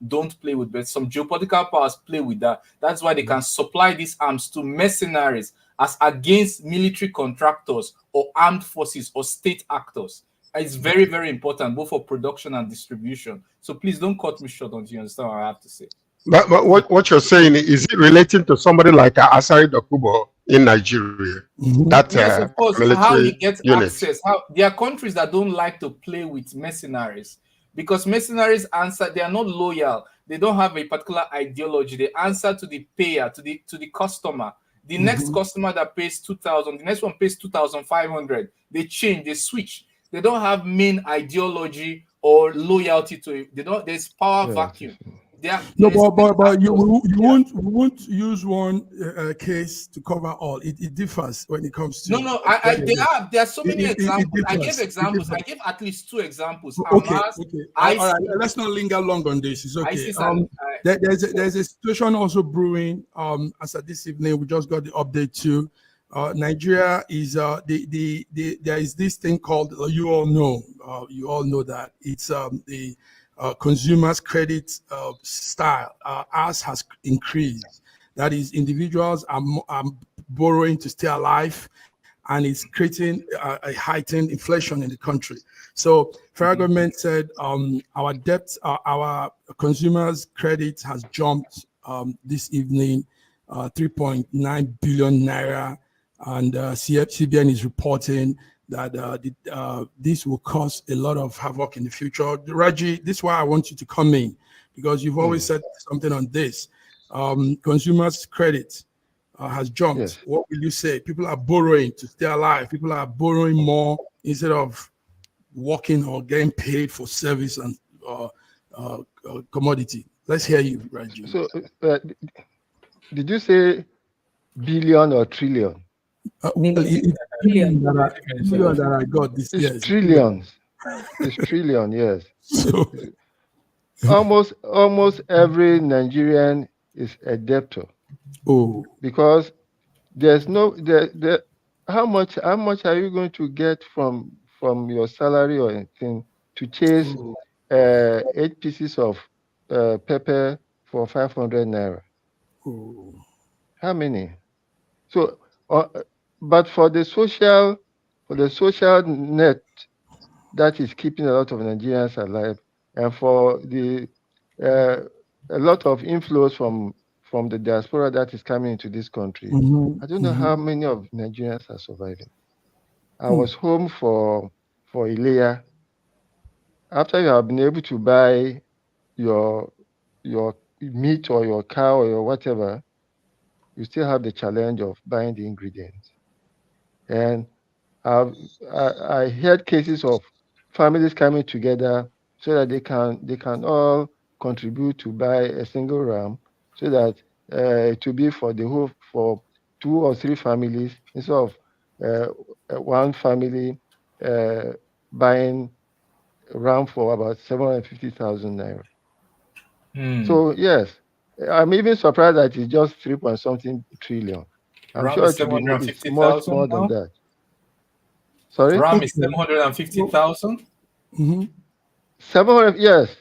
don't play with, but some geopolitical powers play with that. That's why they can supply these arms to mercenaries as against military contractors or armed forces or state actors. It's very, very important, both for production and distribution. So please don't cut me short until you understand what I have to say. But what you're saying, is it relating to somebody like Asari Dokubo in Nigeria? That yes, of course. military How he gets unit. access. There are countries that don't like to play with mercenaries. because mercenaries answer, they are not loyal. They don't have a particular ideology. They answer to the payer, to the customer. The next customer that pays 2,000, the next one pays 2,500. They change, they switch. They don't have main ideology or loyalty to it. They don't. There's power vacuum. No, but you won't use one case to cover all. It differs when it comes to. No. There are so many examples. I gave examples. I gave at least 2 examples. Okay. All right. Let's not linger long on this. It's okay. There's a situation also brewing. As of this evening, we just got the update too. Nigeria is there is this thing called you all know that it's the consumers credit style. Ours has increased. That is, individuals are borrowing to stay alive, and it's creating a heightened inflation in the country. So federal government said our debt, our consumers credit has jumped this evening, 3.9 billion naira. And CBN is reporting that this will cause a lot of havoc in the future. Raji, this is why I want you to come in, because you've always said something on this. Consumers' credit has jumped. Yes. What will you say? People are borrowing to stay alive. People are borrowing more instead of working or getting paid for service and commodity. Let's hear you, Raji. So, did you say billion or trillion? It's trillion that I got this year. It's trillions. It's trillion, yes. So, almost every Nigerian is a debtor. Oh, because there's no how much are you going to get from your salary or anything to chase 8 pieces of pepper for 500 naira? Oh. How many? So, but for the social net that is keeping a lot of Nigerians alive, and for the a lot of inflows from the diaspora that is coming into this country, I don't know how many of Nigerians are surviving. I was home for Ilea. After you have been able to buy your meat or your cow or your whatever, you still have the challenge of buying the ingredients. And I heard cases of families coming together so that they can all contribute to buy a single ram, so that it will be for 2 or 3 families instead of one family buying a ram for about 750,000 naira. So yes, I'm even surprised that it's just 3-point-something trillion. I'm sure it will be much more than that. Sorry? RAM is 750,000? 700, yes.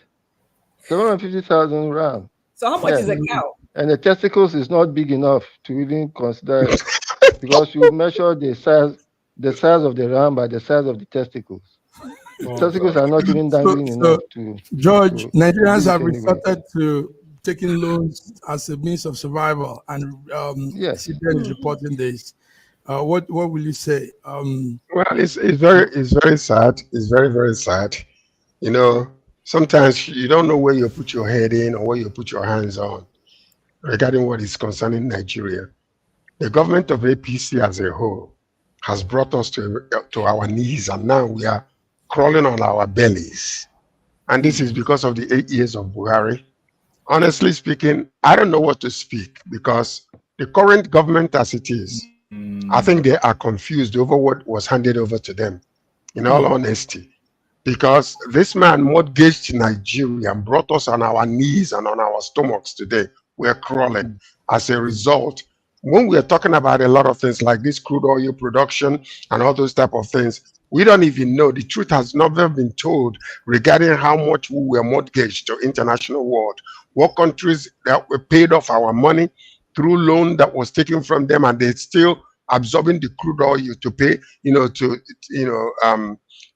750,000 RAM. So how much is a cow? And the testicles is not big enough to even consider it, because you measure the size of the RAM by the size of the testicles. The testicles are not even dangling enough to. George, Nigerians have resorted to taking loans as a means of survival, and yes, CBN is reporting this. What will you say? Well, it's very sad. It's very, very sad. You know, sometimes you don't know where you put your head in or where you put your hands on regarding what is concerning Nigeria. The government of APC as a whole has brought us to our knees, and now we are crawling on our bellies. And this is because of the 8 years of Buhari. Honestly speaking, I don't know what to speak, because the current government as it is, I think they are confused over what was handed over to them, in all honesty. Because this man mortgaged Nigeria and brought us on our knees and on our stomachs today. We're crawling. As a result, when we're talking about a lot of things like this crude oil production and all those type of things, we don't even know. The truth has never been told regarding how much we were mortgaged to international world. What countries that were paid off our money through loan that was taken from them, and they're still absorbing the crude oil to pay,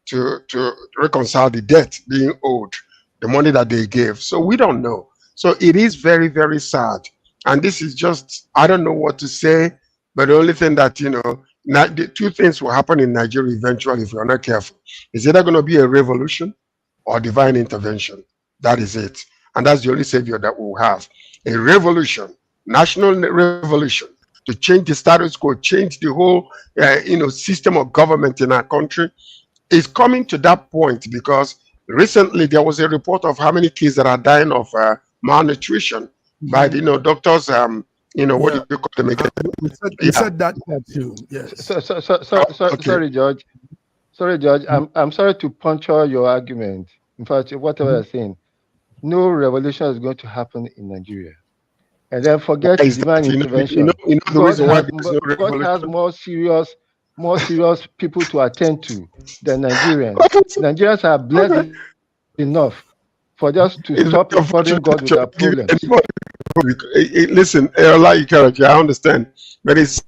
to reconcile the debt being owed, the money that they gave. So we don't know. So it is very, very sad. And this is just, I don't know what to say, but the only thing that, the 2 things will happen in Nigeria eventually if we're not careful. Is either going to be a revolution, or divine intervention. That is it. And that's the only savior that we'll have. A revolution, national revolution, to change the status quo, change the whole system of government in our country is coming to that point, because recently there was a report of how many kids that are dying of malnutrition by the doctors. What do you call them again? We said that too. Yes. Sorry, George. Sorry, George. I'm sorry to puncture your argument. In fact, whatever you're saying, no revolution is going to happen in Nigeria. And then forget divine intervention. The reason why there's no revolution. God has more serious people to attend to than Nigerians. Nigerians are blessed enough for just to stop bothering God with our problems. Listen, I understand, but it's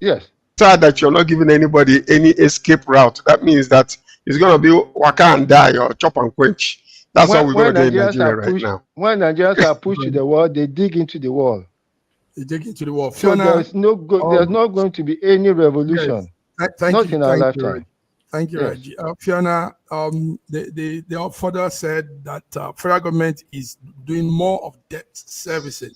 sad that you're not giving anybody any escape route. That means that it's going to be waka and die or chop and quench. That's what we're going to do in Nigeria right now. When Nigerians are pushed to the wall, they dig into the wall. They dig into the wall. So there's not going to be any revolution. Yes. Not in our lifetime. Thank you, Reggie. Fiona, the further said that federal government is doing more of debt servicing.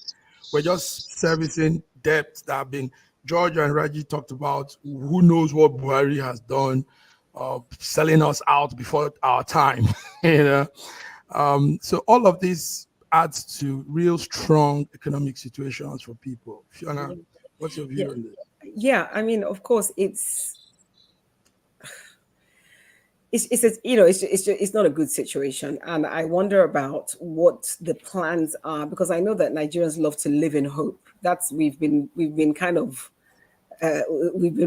We're just servicing debts that have been, George and Reggie talked about, who knows what Buhari has done, selling us out before our time. So all of this adds to real strong economic situations for people. Fiona, what's your view on this? Yeah, I mean, of course, it's not a good situation, and I wonder about what the plans are, because I know that Nigerians love to live in hope. We've been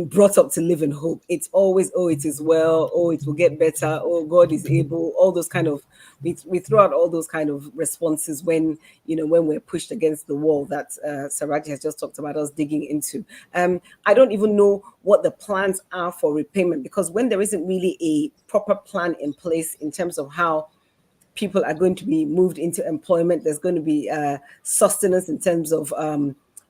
brought up to live in hope. It's always, oh, it is well, oh, it will get better, oh, God is able, all those kind of, we throw out all those kind of responses when we're pushed against the wall that Saraji has just talked about us digging into. I don't even know what the plans are for repayment, because when there isn't really a proper plan in place in terms of how people are going to be moved into employment, there's going to be sustenance in terms of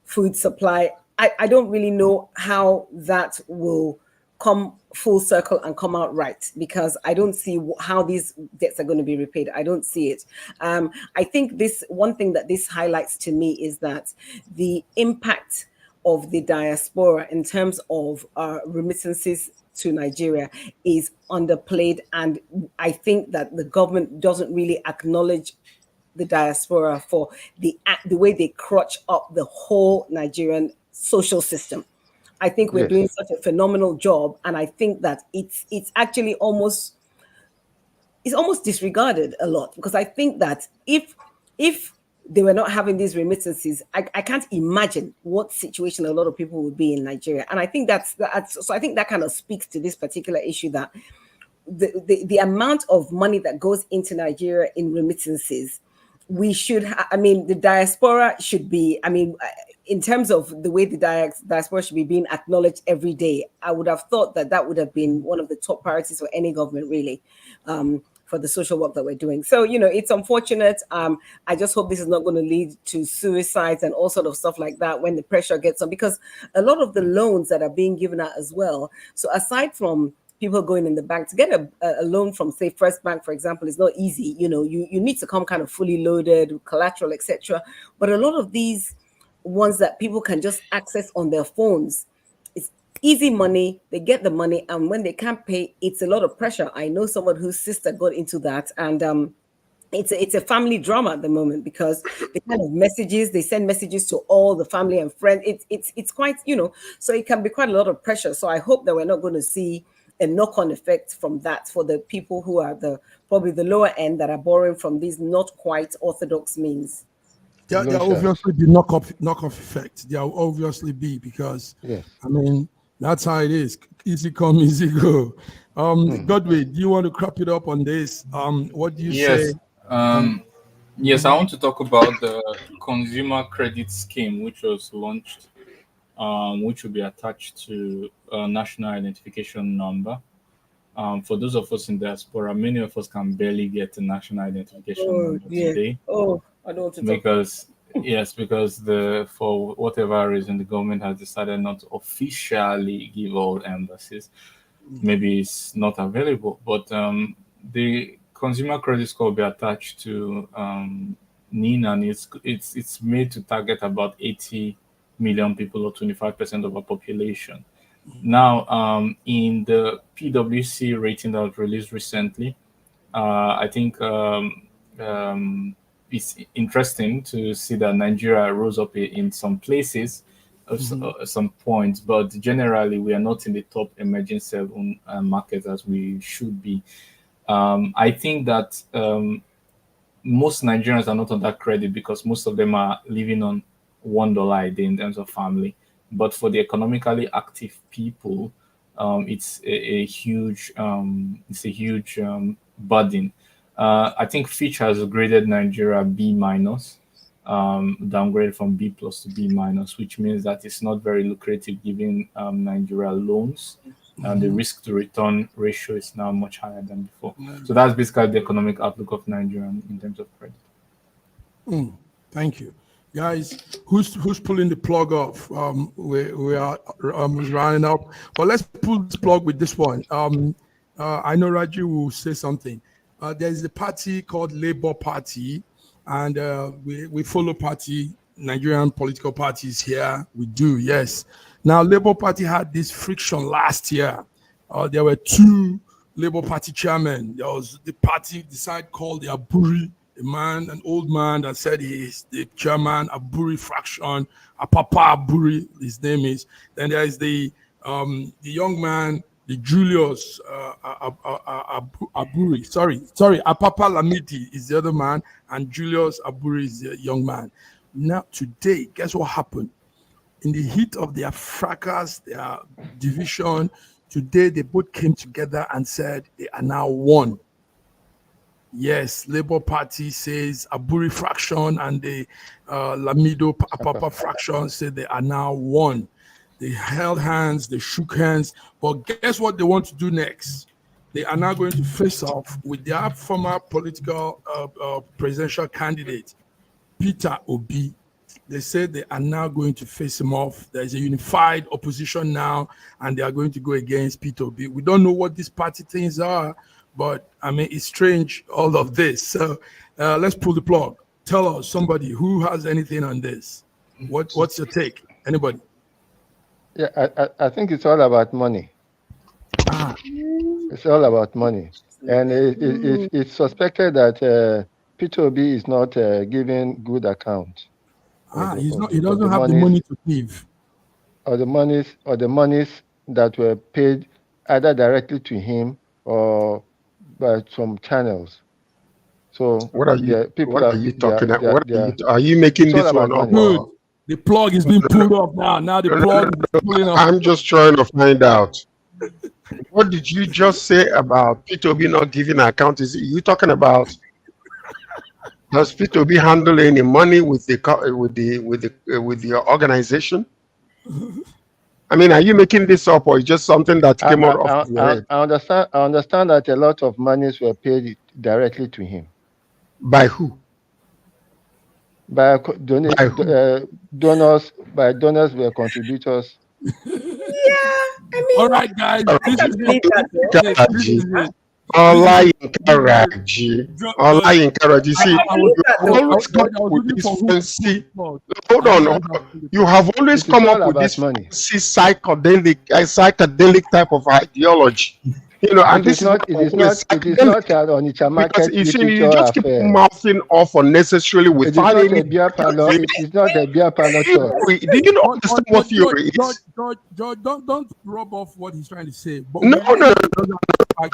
food supply. I don't really know how that will come full circle and come out right, because I don't see how these debts are going to be repaid. I don't see it. I think one thing that this highlights to me is that the impact of the diaspora in terms of remittances to Nigeria is underplayed, and I think that the government doesn't really acknowledge the diaspora for the way they crutch up the whole Nigerian social system. I think we're doing such a phenomenal job, and I think that it's actually almost disregarded a lot, because I think that if they were not having these remittances, I can't imagine what situation a lot of people would be in Nigeria. And I think so I think that kind of speaks to this particular issue, that the amount of money that goes into Nigeria in remittances, we should the diaspora should be, in terms of the way the diaspora should be being acknowledged every day, I would have thought that would have been one of the top priorities for any government, really, for the social work that we're doing. So, it's unfortunate. I just hope this is not going to lead to suicides and all sort of stuff like that when the pressure gets on, because a lot of the loans that are being given out as well. So aside from people going in the bank, to get a loan from, say, First Bank, for example, is not easy. You need to come kind of fully loaded with collateral, etc. But a lot of these ones that people can just access on their phones, it's easy money. They get the money, and when they can't pay, it's a lot of pressure. I know someone whose sister got into that, and it's a family drama at the moment, because the kind of messages they send messages to all the family and friends. It's quite, so it can be quite a lot of pressure. So I hope that we're not going to see a knock-on effect from that for the people who are probably the lower end that are borrowing from these not quite orthodox means. There obviously be knock-off effect. There will obviously be, because that's how it is. Easy come, easy go. Godwin, do you want to crop it up on this? What do you say? Yes, I want to talk about the consumer credit scheme, which was launched, which will be attached to a national identification number. For those of us in diaspora, many of us can barely get a national identification number today. I don't want to because for whatever reason, the government has decided not to officially give all embassies. Maybe it's not available, but the consumer credit score will be attached to NIN, and it's made to target about 80 million people, or 25% of our population. Now, in the PwC rating that was released recently, I think it's interesting to see that Nigeria rose up in some places, some points, but generally we are not in the top emerging 7 markets as we should be. I think that most Nigerians are not on that credit because most of them are living on $1 a day in terms of family. But for the economically active people, it's a huge burden. I think Fitch has graded Nigeria B minus, downgraded from B plus to B minus, which means that it's not very lucrative giving Nigeria loans. And the risk to return ratio is now much higher than before. So that's basically the economic outlook of Nigeria in terms of credit. Thank you. Guys, who's pulling the plug off? We are running up, but let's pull this plug with this one. I know Raji will say something. There's a party called Labour Party, and we follow party, Nigerian political parties here. We do, yes. Now, Labour Party had this friction last year. There were 2 Labour Party chairmen. There was the party called the Aburi, an old man that said he's the chairman, Aburi fraction, Apapa Aburi, his name is. Then there is the young man, the Julius Aburi. Sorry, Apapa Lamidi is the other man, and Julius Aburi is the young man. Now, today, guess what happened? In the heat of their fracas, their division, today they both came together and said they are now one. Yes, Labour Party says Aburi fraction and the Lamido Apapa fraction say they are now one. They held hands, they shook hands, but guess what they want to do next? They are now going to face off with their former political presidential candidate, Peter Obi. They said they are now going to face him off. There is a unified opposition now, and they are going to go against Peter Obi. We don't know what these party things are, but I mean, it's strange, all of this. So let's pull the plug. Tell us, somebody who has anything on this. What's your take? Anybody? Yeah, I think it's all about money. It's all about money. And it's suspected that Peter Obi is not giving good account. He doesn't have the money to give. Or the monies that were paid either directly to him or by some channels. So what are you talking about? Are you making this one up? Good. The plug is being pulled off now. Now the plug is pulling off. I'm just trying to find out. What did you just say about Peter Obi not giving an account? Is you talking about? Does Peter Obi handle any money with the organization? I mean, are you making this up, or just something that came out of your head? I understand that a lot of monies were paid directly to him. By who? By donors. By donors were contributors. I mean, all right, guys. Online Karaji. See, hold on. You have always come up with this psychedelic type of ideology. You know, and it is not on its market. You just keep mouthing off unnecessarily without any. It's not a beer parlor. Do you not understand what theory is? George, don't rub off what he's trying to say. But no.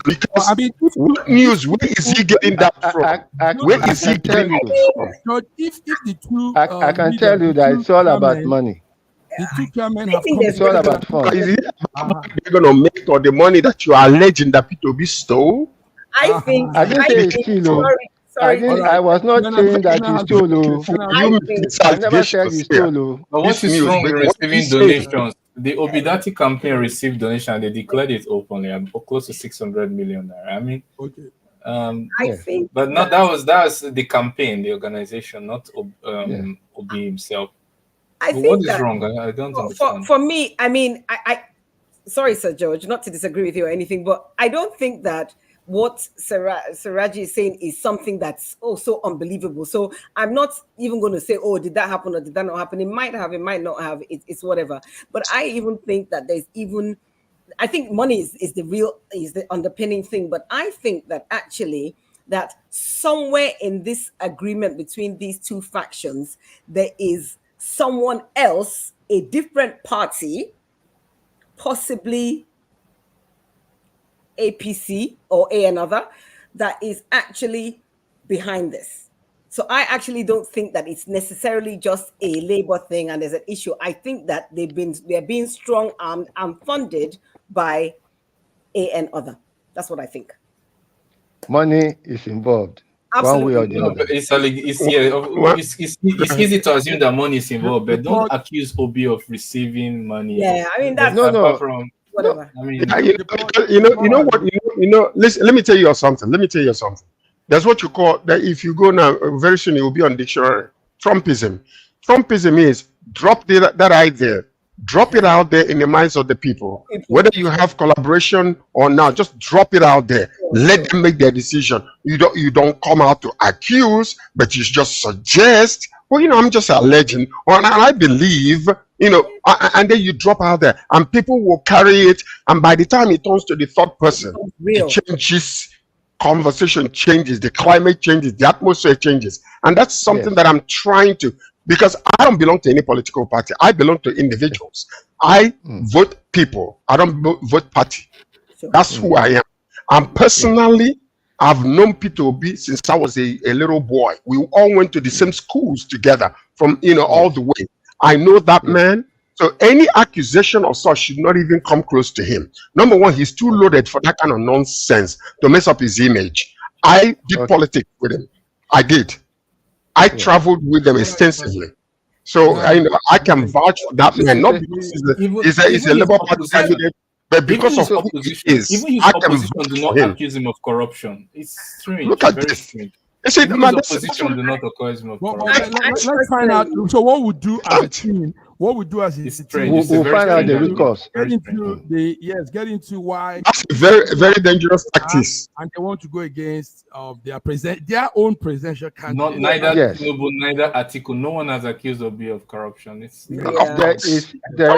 Because I mean, what news? Where is he getting that from? Where is he getting it from? George, if the two, I can tell you that it's all about money. The two chairmen have come. It's all about fun. Is it about they're going to make, or the money that you are alleging that Peter Obi stole? I think. I didn't say it's still. I was not saying that you stole. I never said you stole. But what is wrong with receiving donations? The Obidati campaign received donation. They declared it openly, close to 600 million. I mean, okay. I think, but not that was the campaign, the organization, not Obi himself. I think what is wrong? I don't understand. For me, I mean, I sorry, Sir George, not to disagree with you or anything, but I don't think that what Siraji is saying is something that's so unbelievable. So I'm not even going to say, oh, did that happen or did that not happen? It might have, it might not have, it's whatever. But I even think that I think money is the underpinning thing. But I think that actually that somewhere in this agreement between these two factions, there is someone else, a different party, possibly APC or another, that is actually behind this. So I actually don't think that it's necessarily just a labor thing and there's an issue. I think that they're being strong-armed and funded by another. That's what I think. Money is involved. Absolutely. One way or the other. It's easy to assume that money is involved, but don't accuse Obi of receiving money. Yeah, I mean that's from whatever. I mean, you know what? Listen, let me tell you something. There's what you call that. If you go now, very soon it will be on dictionary. Trumpism. Trumpism is drop that idea, drop it out there in the minds of the people. Whether you have collaboration or not, just drop it out there. Let them make their decision. You don't come out to accuse, but you just suggest. Well, I'm just alleging, and I believe, and then you drop out there, and people will carry it. And by the time it turns to the third person, it changes. Conversation changes, the climate changes, the atmosphere changes, and that's something that I'm trying to. Because I don't belong to any political party. I belong to individuals. I vote people. I don't vote party. That's who I am. And personally, I've known Peter Obi since I was a little boy. We all went to the same schools together from, all the way. I know that man. So any accusation of such should not even come close to him. Number one, he's too loaded for that kind of nonsense to mess up his image. I did politics with him. I did. I traveled with them extensively. So I can vouch for that man, not because he's a Labour Party candidate, but because of who he is. Even his opposition do not accuse him of corruption. It's strange. Look at very this. strange. Even his opposition do not accuse him of corruption. Let's find out. So what we do as a team, we'll find out the root cause. Get into why. That's a very, very dangerous practice. And they want to go against their own presidential candidate. Neither Tinubu, neither Atiku. No one has accused Obi of corruption. There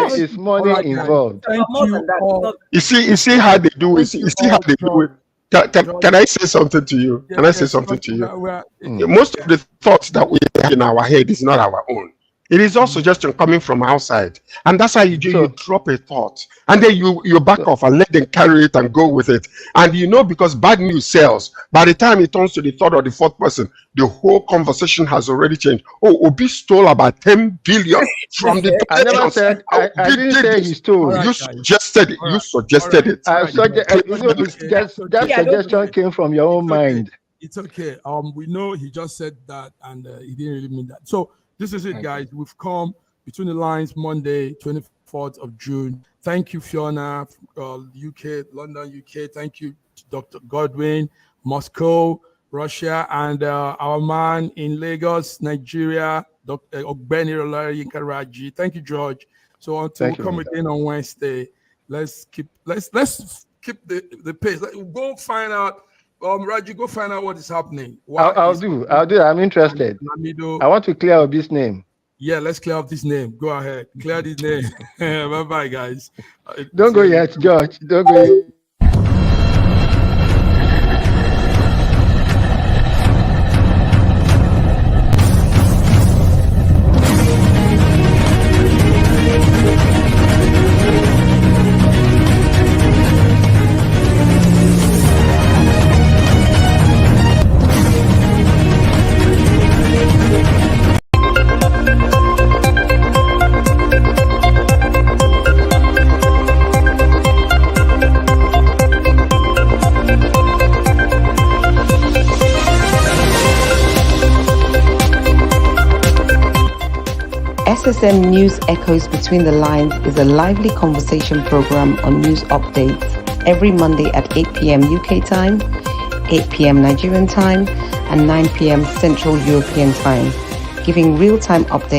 is money involved. Thank you. You see how they do it. You see how they do it. Can I say something to you? Can I say something to you? Most of the thoughts that we have in our head is not our own. It is also just coming from outside. And that's how you do. You drop a thought. And then you back off and let them carry it and go with it. And because bad news sells, by the time it turns to the third or the fourth person, the whole conversation has already changed. Oh, Obi stole about 10 billion from the I never said, I didn't say he stole. You suggested it. You suggested it. That suggestion came from your own mind. It's okay. We know he just said that and he didn't really mean that. So this is it, guys. We've come between the lines Monday, 24th of June. Thank you, Fiona, UK, London, UK. Thank you, Dr. Godwin, Moscow, Russia, and our man in Lagos, Nigeria, Dr. Ogbeni Olari Raji. Thank you, George. So until we come again on Wednesday, let's keep the pace. Go find out. Raji, go find out what is happening. I'll do. I'm interested. I want to clear up this name. Yeah, let's clear up this name. Go ahead. Clear this name. Bye-bye, guys. Don't go yet, George. Don't go yet. SSM News Echoes Between the Lines is a lively conversation program on news updates every Monday at 8 p.m. UK time, 8 p.m. Nigerian time, and 9 p.m. Central European time, giving real-time updates